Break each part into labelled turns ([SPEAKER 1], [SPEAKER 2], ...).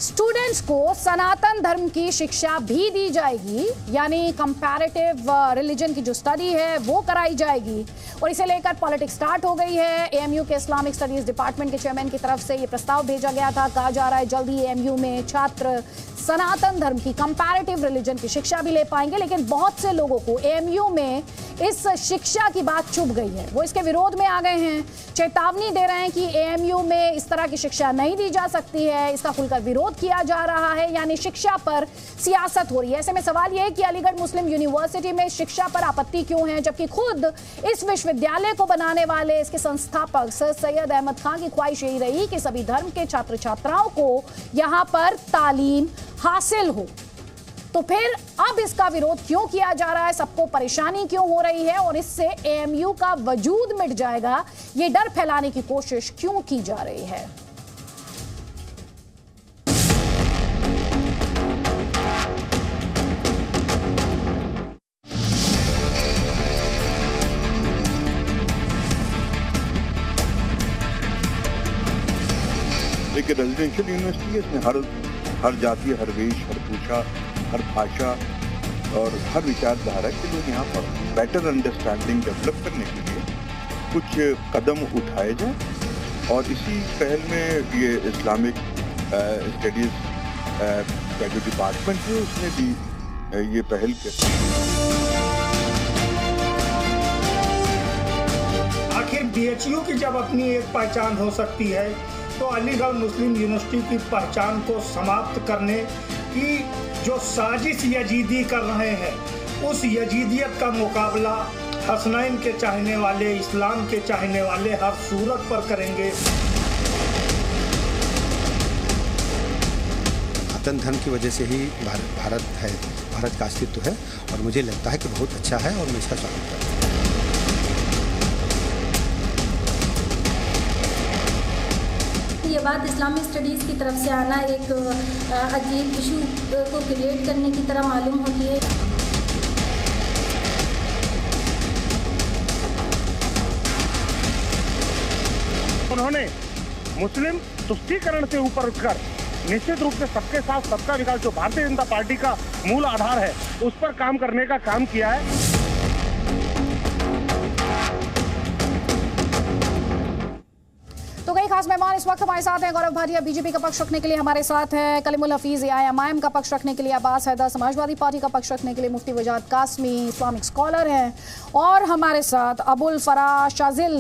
[SPEAKER 1] Students को सनातन धर्म की शिक्षा भी दी जाएगी, यानी कंपैरेटिव रिलीजन की जो स्टडी है वो कराई जाएगी। और इसे लेकर पॉलिटिक्स स्टार्ट हो गई है। एएमयू के इस्लामिक स्टडीज डिपार्टमेंट के चेयरमैन की तरफ से ये प्रस्ताव भेजा गया था। कहा जा रहा है जल्द ही एएमयू में छात्र सनातन धर्म की कंपैरेटिव रिलीजन की शिक्षा भी ले पाएंगे। लेकिन बहुत से लोगों को एएमयू में इस शिक्षा की बात चुभ गई है, वो इसके विरोध में आ गए हैं, चेतावनी दे रहे हैं कि एएमयू में इस तरह की शिक्षा नहीं दी जा सकती है। इसका खुलकर विरोध किया जा रहा है, यानी शिक्षा पर सियासत हो रही है। ऐसे में सवाल यह है कि अलीगढ़ मुस्लिम यूनिवर्सिटी में शिक्षा पर आपत्ति क्यों है, जबकि खुद इस विश्वविद्यालय को बनाने वाले इसके संस्थापक सर सैयद अहमद खान की ख्वाहिश यही रही कि सभी धर्म के छात्र छात्राओं को यहाँ पर तालीम हासिल हो। तो फिर अब इसका विरोध क्यों किया जा रहा है, सबको परेशानी क्यों हो रही है और इससे एएमयू का वजूद मिट जाएगा, ये डर फैलाने की कोशिश क्यों की जा रही है।
[SPEAKER 2] एक रेजिडेंशियल यूनिवर्सिटी है, इसमें हर जाति, हर वेश, हर पूछा, हर भाषा और हर विचारधारा के लोग यहाँ पर बेटर अंडरस्टैंडिंग डेवलप करने के लिए कुछ कदम उठाए जाए। और इसी पहल में ये इस्लामिक स्टडीज का जो डिपार्टमेंट है उसने भी ये पहल की।
[SPEAKER 3] आखिर बीएचयू की जब अपनी एक पहचान हो सकती है तो अलीगढ़ मुस्लिम यूनिवर्सिटी की पहचान को समाप्त करने की जो साजिश यजीदी कर रहे हैं, उस यजीदियत का मुकाबला हसनैन के चाहने वाले, इस्लाम के चाहने वाले हर सूरत पर करेंगे।
[SPEAKER 4] सनातन धर्म की वजह से ही भारत है, भारत का अस्तित्व है और मुझे लगता है कि बहुत अच्छा है और मैं इसका स्वागत करता हूँ।
[SPEAKER 5] ये बात इस्लामिक स्टडीज़ की तरफ से आना एक अजीब इशू को क्रिएट करने की तरह मालूम होती है।
[SPEAKER 6] उन्होंने मुस्लिम तुष्टीकरण से ऊपर उठकर निश्चित रूप से सबके साथ सबका विकास, जो भारतीय जनता पार्टी का मूल आधार है, उस पर काम करने का काम किया है।
[SPEAKER 1] तो कई खास मेहमान इस वक्त हमारे साथ हैं। गौरव भाटिया बीजेपी का पक्ष रखने के लिए हमारे साथ हैं, कलीमुल हफीज एआईएम का पक्ष रखने के लिए अब्बास हैदर, समाजवादी पार्टी का पक्ष रखने के लिए मुफ्ती वजाद कासमी इस्लामिक स्कॉलर हैं, और हमारे साथ अबुल फराह शाजिल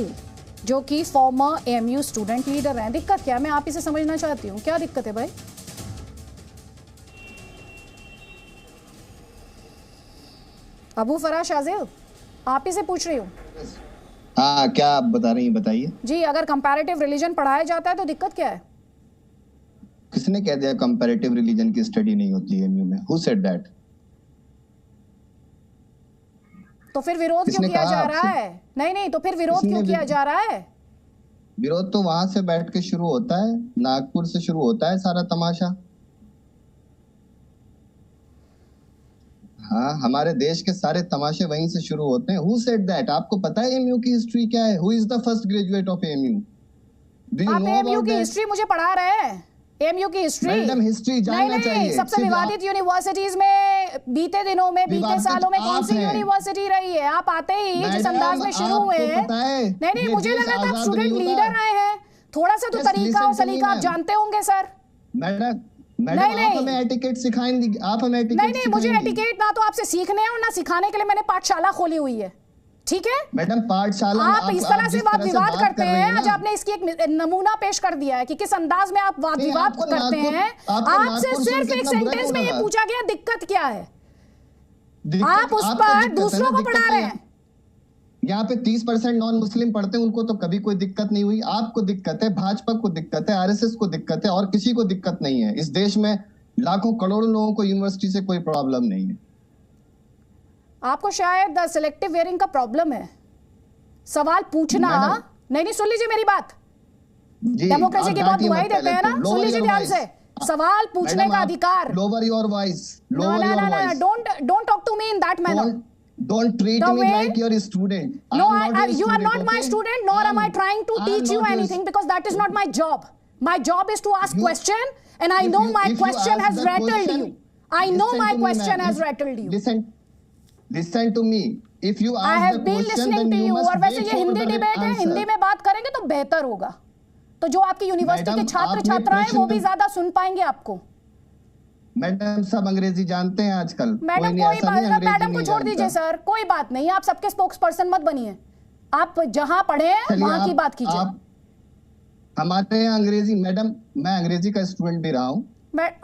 [SPEAKER 1] जो कि फॉर्मर एएमयू स्टूडेंट लीडर हैं। दिक्कत क्या है, मैं आप इसे समझना चाहती हूँ, क्या दिक्कत है भाई? अबू फराह शाजिल, आप ही से पूछ रही हूँ।
[SPEAKER 7] हाँ, क्या आप बता रही हैं, बताइए
[SPEAKER 1] जी। अगर कंपैरेटिव रिलीजन पढ़ाया जाता है तो दिक्कत क्या है?
[SPEAKER 7] किसने कह दिया कंपैरेटिव रिलीजन की स्टडी नहीं होती है एमयू में? Who said that?
[SPEAKER 1] तो फिर विरोध क्यों किया जा रहा है? नहीं, तो फिर विरोध क्यों किया जा रहा है?
[SPEAKER 7] विरोध तो वहां से बैठ के शुरू होता है, नागपुर से शुरू होता है सारा तमाशा। हाँ, हमारे देश के सारे तमाशे वहीं से शुरू होते हैं। Who said that? आपको पता है एएमयू की हिस्ट्री क्या है? Who is the first graduate of AMU? Do you
[SPEAKER 1] आप
[SPEAKER 7] know
[SPEAKER 1] एएमयू
[SPEAKER 7] about
[SPEAKER 1] की
[SPEAKER 7] that?
[SPEAKER 1] हिस्ट्री मुझे पढ़ा रहे हैं। एएमयू की हिस्ट्री,
[SPEAKER 7] मैडम हिस्ट्री जानना चाहिए।
[SPEAKER 1] सबसे विवादित यूनिवर्सिटीज में बीते दिनों में, बीते सालों में कौन सी यूनिवर्सिटी रही है? आप आते ही जिस अंदाज में शुरू हुए हैं, नहीं, मुझे लगा था आप स्टूडेंट लीडर आए हैं। थोड़ा सा तो तरीका और सलीका आप जानते होंगे सर।
[SPEAKER 7] मैडम आप हमें एटिकेट सिखाएंगे? आप हमें एटिकेट
[SPEAKER 1] नहीं, मुझे एटिकेट ना तो आपसे सीखने हैं और ना सिखाने के लिए मैंने पाठशाला खोली हुई है, ठीक है
[SPEAKER 7] मैडम? पाठशाला
[SPEAKER 1] आप इस तरह से वाद विवाद करते हैं। आज आपने इसकी एक नमूना पेश कर दिया है कि किस अंदाज में आप वाद विवाद करते हैं। आपसे सिर्फ एक सेंटेंस में ये पूछा गया दिक्कत क्या है, आप उस पर दूसरों को पढ़ा रहे हैं।
[SPEAKER 7] यहाँ पे 30% नॉन मुस्लिम पढ़ते हैं, उनको तो कभी कोई दिक्कत नहीं हुई। आपको दिक्कत है, भाजपा को दिक्कत है, आरएसएस को दिक्कत है, और किसी को दिक्कत नहीं है। इस देश में लाखों करोड़ों लोगों को यूनिवर्सिटी से कोई प्रॉब्लम नहीं है।
[SPEAKER 1] आपको शायद सिलेक्टिव वेयरिंग का प्रॉब्लम है। सवाल पूछना नहीं, सुन लीजिए मेरी बात। डेमोक्रेसी की बहुत दुआई देते हैं ना, सुन लीजिए ध्यान से। सवाल पूछने का अधिकार।
[SPEAKER 7] Lower your voice,
[SPEAKER 1] don't talk to me in that manner.
[SPEAKER 7] Don't treat me like you're a student.
[SPEAKER 1] No, you are not my student, nor am I trying to teach you anything, because that is not my job. My job is to ask question And I know my question has rattled you. I know my question has rattled you.
[SPEAKER 7] Listen to me. If you
[SPEAKER 1] I
[SPEAKER 7] ask
[SPEAKER 1] have
[SPEAKER 7] the
[SPEAKER 1] been
[SPEAKER 7] question,
[SPEAKER 1] listening
[SPEAKER 7] then
[SPEAKER 1] to
[SPEAKER 7] you
[SPEAKER 1] you.
[SPEAKER 7] must
[SPEAKER 1] और वैसे
[SPEAKER 7] wait
[SPEAKER 1] ये
[SPEAKER 7] for
[SPEAKER 1] Hindi
[SPEAKER 7] the
[SPEAKER 1] debate है,
[SPEAKER 7] answer.
[SPEAKER 1] Hindi में बात करेंगे तो बेहतर होगा, तो जो आपकी यूनिवर्सिटी के
[SPEAKER 7] मैडम,
[SPEAKER 1] छात्र
[SPEAKER 7] आपने
[SPEAKER 1] छात्राएं वो भी
[SPEAKER 7] प्रश्न-
[SPEAKER 1] ज्यादा सुन पाएंगे आपको।
[SPEAKER 7] मैडम सब अंग्रेजी जानते हैं आजकल।
[SPEAKER 1] मैडम
[SPEAKER 7] नहीं
[SPEAKER 1] कोई
[SPEAKER 7] ऐसा
[SPEAKER 1] बात
[SPEAKER 7] नहीं,
[SPEAKER 1] नहीं,
[SPEAKER 7] अंग्रेजी
[SPEAKER 1] मैडम को
[SPEAKER 7] नहीं
[SPEAKER 1] छोड़ दीजिए
[SPEAKER 7] जानता।
[SPEAKER 1] सर, कोई बात नहीं, आप सबके स्पोक्स पर्सन मत बनिए, आप जहां पढ़े हैं
[SPEAKER 7] चलिए,
[SPEAKER 1] वहां की
[SPEAKER 7] आप-
[SPEAKER 1] बात कीजिए।
[SPEAKER 7] आप- हमारे यहाँ अंग्रेजी, मैडम मैं अंग्रेजी का स्टूडेंट भी रहा हूँ।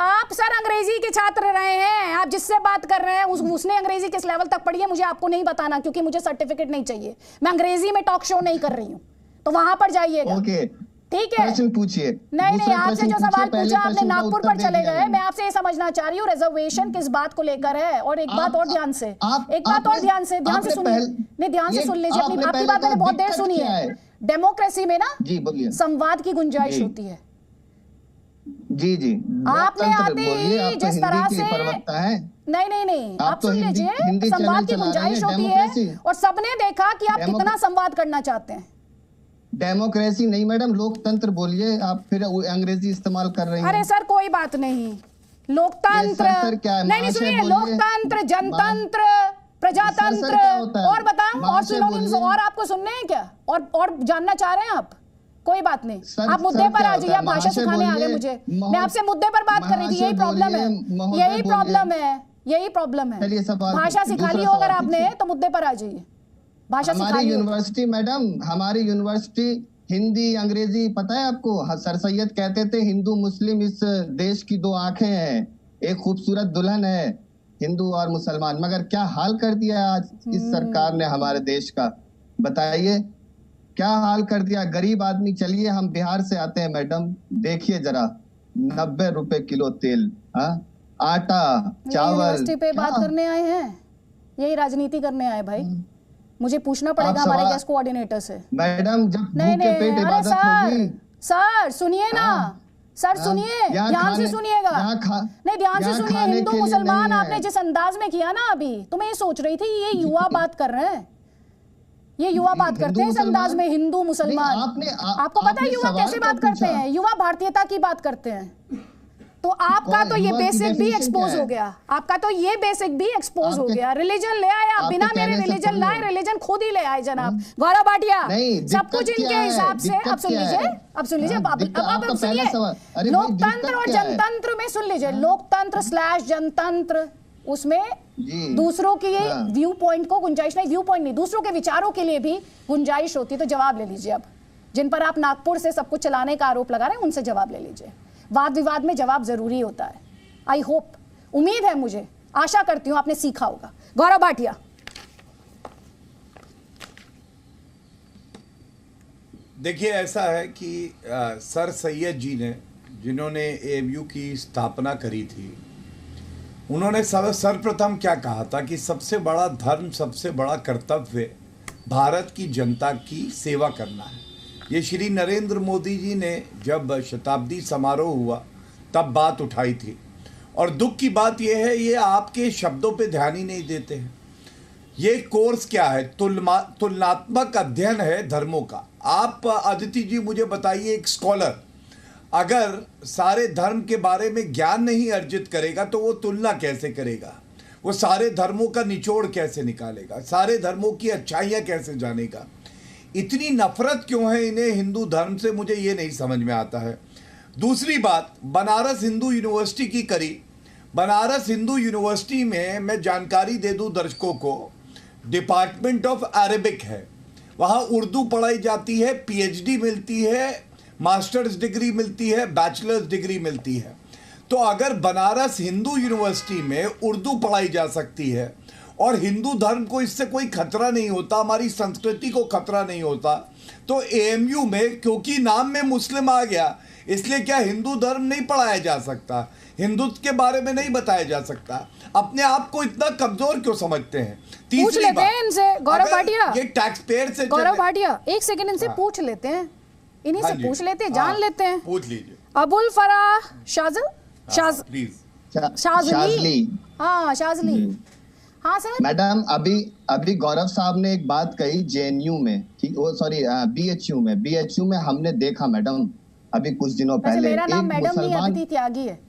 [SPEAKER 1] आप सर अंग्रेजी के छात्र रहे हैं, आप जिससे बात कर रहे हैं उसने अंग्रेजी किस लेवल तक पढ़ी है मुझे आपको नहीं बताना, क्योंकि मुझे सर्टिफिकेट नहीं चाहिए। मैं अंग्रेजी में टॉक शो नहीं कर रही हूँ, तो वहां पर जाइएगा।
[SPEAKER 7] ओके,
[SPEAKER 1] ठीक है,
[SPEAKER 7] प्रश्न पूछिए।
[SPEAKER 1] नहीं आपसे जो सवाल पूछा आपने
[SPEAKER 7] प्रश्न का
[SPEAKER 1] नागपुर
[SPEAKER 7] उत्तर
[SPEAKER 1] पर
[SPEAKER 7] दे
[SPEAKER 1] चले
[SPEAKER 7] दिया
[SPEAKER 1] गए।
[SPEAKER 7] मैंने।
[SPEAKER 1] मैं आपसे ये समझना चाह रही हूँ रिजर्वेशन किस बात को लेकर है। और एक बात और ध्यान से, एक बात और ध्यान से सुनिए, नहीं ध्यान से सुन लीजिए, अपनी आपकी बात मैंने बहुत देर सुनी है। डेमोक्रेसी में ना
[SPEAKER 7] जी बोलिए।
[SPEAKER 1] संवाद की गुंजाइश
[SPEAKER 7] जी।
[SPEAKER 1] होती है।
[SPEAKER 7] जी जी,
[SPEAKER 1] आपने
[SPEAKER 7] लोकतंत्र
[SPEAKER 1] आते
[SPEAKER 7] बोलिए,
[SPEAKER 1] ही
[SPEAKER 7] आप तो
[SPEAKER 1] जिस तरह
[SPEAKER 7] हिंदी
[SPEAKER 1] से
[SPEAKER 7] की प्रवक्ता हैं।
[SPEAKER 1] नहीं
[SPEAKER 7] आप
[SPEAKER 1] आप
[SPEAKER 7] तो
[SPEAKER 1] सुन
[SPEAKER 7] हिंदी
[SPEAKER 1] लीजिए, संवाद की
[SPEAKER 7] चैनल चला रहे
[SPEAKER 1] गुंजाइश
[SPEAKER 7] हैं,
[SPEAKER 1] होती
[SPEAKER 7] डेमोक्रेसी।
[SPEAKER 1] है और सबने देखा कि आप कितना संवाद करना चाहते हैं।
[SPEAKER 7] डेमोक्रेसी नहीं मैडम, लोकतंत्र बोलिए, आप फिर अंग्रेजी इस्तेमाल कर रही हैं।
[SPEAKER 1] अरे सर कोई बात नहीं, लोकतंत्र
[SPEAKER 7] सर क्या है?
[SPEAKER 1] नहीं
[SPEAKER 7] महाशय
[SPEAKER 1] सुनिए,
[SPEAKER 7] बोलिए।
[SPEAKER 1] लोकतंत्र, जनतंत्र, प्रजातंत्र,
[SPEAKER 7] क्या होता है?
[SPEAKER 1] और बताएं, और
[SPEAKER 7] महाशय
[SPEAKER 1] सिनोनिम्स
[SPEAKER 7] बोलिए।
[SPEAKER 1] और आपको सुनने हैं क्या, और जानना चाह रहे हैं आप? कोई बात नहीं,
[SPEAKER 7] सर,
[SPEAKER 1] आप मुद्दे
[SPEAKER 7] सर
[SPEAKER 1] पर
[SPEAKER 7] क्या
[SPEAKER 1] आ जाइए,
[SPEAKER 7] होता है?
[SPEAKER 1] आप भाषा
[SPEAKER 7] महाशय
[SPEAKER 1] सिखाने आ गए
[SPEAKER 7] बोलिए।
[SPEAKER 1] मुझे। मैं आपसे मुद्दे पर बात कर रही थी, यही प्रॉब्लम है,
[SPEAKER 7] महोदय
[SPEAKER 1] यही
[SPEAKER 7] बोलिए।
[SPEAKER 1] प्रॉब्लम है, यही प्रॉब्लम है।
[SPEAKER 7] चलिए सवाल
[SPEAKER 1] भाषा
[SPEAKER 7] पूछिए,
[SPEAKER 1] सिखा ली
[SPEAKER 7] दूसरा
[SPEAKER 1] हो अगर
[SPEAKER 7] सवाल
[SPEAKER 1] आपने
[SPEAKER 7] पूछिए।
[SPEAKER 1] तो मुद्दे पर आ जाइए। भाषा सिखा
[SPEAKER 7] हमारी
[SPEAKER 1] ली हो।
[SPEAKER 7] यूनिवर्सिटी मैडम, हमारी यूनिवर्सिटी हिंदी अंग्रेजी पता है आपको? सर सैयद कहते थे हिंदू मुस्लिम इस देश की दो आंखें हैं, एक खूबसूरत दुल्हन है हिंदू और मुसलमान। मगर क्या हाल कर दिया आज इस सरकार ने हमारे देश का, बताइए क्या हाल कर दिया। गरीब आदमी, चलिए हम बिहार से आते हैं मैडम, देखिए जरा 90 रुपए किलो तेल, आटा चावल।
[SPEAKER 1] यूनिवर्सिटी पे बात
[SPEAKER 7] क्या?
[SPEAKER 1] करने आए हैं, यही राजनीति करने आए भाई? मुझे पूछना पड़ेगा हमारे गेस्ट कोऑर्डिनेटर से।
[SPEAKER 7] मैडम जब
[SPEAKER 1] नहीं
[SPEAKER 7] भूखे पेट
[SPEAKER 1] अरे
[SPEAKER 7] इबादत होगी।
[SPEAKER 1] सर सुनिए ना,
[SPEAKER 7] हाँ।
[SPEAKER 1] सर सुनिए,
[SPEAKER 7] यहाँ
[SPEAKER 1] ध्यान से
[SPEAKER 7] खाने-
[SPEAKER 1] सुनिएगा। नहीं ध्यान से
[SPEAKER 7] यहाँ
[SPEAKER 1] सुनिए,
[SPEAKER 7] खाने
[SPEAKER 1] हिंदू
[SPEAKER 7] के लिए
[SPEAKER 1] मुसलमान
[SPEAKER 7] नहीं है।
[SPEAKER 1] आपने जिस अंदाज में किया ना अभी, तो मैं ये सोच रही थी ये युवा बात कर रहे हैं, ये युवा बात करते हैं इस अंदाज में, हिंदू मुसलमान। आपको पता है युवा कैसे बात करते हैं? युवा भारतीयता की बात करते हैं। तो आपका तो ये बेसिक भी एक्सपोज हो गया, आपका तो ये बेसिक भी एक्सपोज हो गया। रिलीजन ले आए आप, बिना मेरे रिलीजन लाए रिलीजन खुद ही ले आए जनाब गौरव भाटिया। सब कुछ इनके हिसाब से। अब सुन लीजिए, अब सुन लीजिए, अब सुनिए, लोकतंत्र और जनतंत्र में सुन लीजिए, लोकतंत्र / जनतंत्र, उसमें दूसरों की व्यू पॉइंट को गुंजाइश नहीं, व्यू पॉइंट नहीं, दूसरों के विचारों के लिए भी गुंजाइश होती है। तो जवाब ले लीजिए, अब जिन पर आप नागपुर से सब कुछ चलाने का आरोप लगा रहे हैं उनसे जवाब ले लीजिए। वाद विवाद में जवाब जरूरी होता है। आई होप, उम्मीद है, मुझे आशा करती हूं आपने सीखा होगा। गौरव भाटिया।
[SPEAKER 8] देखिए ऐसा है कि सर सैयद जी ने, जिन्होंने एएमयू की स्थापना करी थी, उन्होंने सर्वप्रथम क्या कहा था कि सबसे बड़ा धर्म, सबसे बड़ा कर्तव्य भारत की जनता की सेवा करना है। ये श्री नरेंद्र मोदी जी ने जब शताब्दी समारोह हुआ तब बात उठाई थी। और दुख की बात यह है, ये आपके शब्दों पे ध्यान ही नहीं देते हैं। ये कोर्स क्या है? तुलनात्मक अध्ययन है धर्मों का। आप अदिति जी मुझे बताइए, एक स्कॉलर अगर सारे धर्म के बारे में ज्ञान नहीं अर्जित करेगा तो वो तुलना कैसे करेगा? वो सारे धर्मों का निचोड़ कैसे निकालेगा? सारे धर्मों की अच्छाइयाँ कैसे जानेगा? इतनी नफरत क्यों है इन्हें हिंदू धर्म से, मुझे ये नहीं समझ में आता है। दूसरी बात, बनारस हिंदू यूनिवर्सिटी की करी। बनारस हिंदू यूनिवर्सिटी में मैं जानकारी दे दूं दर्शकों को, डिपार्टमेंट ऑफ अरेबिक है, वहाँ उर्दू पढ़ाई जाती है, पीएचडी मिलती है, मास्टर्स डिग्री मिलती है, बैचलर्स डिग्री मिलती है। तो अगर बनारस हिंदू यूनिवर्सिटी में उर्दू पढ़ाई जा सकती है और हिंदू धर्म को इससे कोई खतरा नहीं होता, हमारी संस्कृति को खतरा नहीं होता, तो एएमयू में क्योंकि नाम में मुस्लिम आ गया इसलिए क्या हिंदू धर्म नहीं पढ़ाया जा सकता? हिंदुत्व के बारे में नहीं बताया जा सकता? अपने आप को इतना कमजोर क्यों समझते हैं?
[SPEAKER 1] पूछ लेते हैं इनसे, गौरव भाटिया।
[SPEAKER 8] ये टैक्स पेयर से,
[SPEAKER 1] गौरव भाटिया एक सेकंड इनसे पूछ लेते हैं, इन्हीं से पूछ लेते हैं, जान लेते हैं।
[SPEAKER 8] पूछ लीजिए।
[SPEAKER 1] अबुल फराह शाजली, हाँ शाजली, हाँ सर।
[SPEAKER 7] मैडम अभी गौरव साहब ने एक बात कही जेएनयू में, बीएचयू में हमने देखा मैडम, अभी कुछ दिनों पहले
[SPEAKER 1] मेरा नाम
[SPEAKER 7] एक
[SPEAKER 1] मैडम नहीं
[SPEAKER 7] मुसलमान,
[SPEAKER 1] अदिति त्यागी है।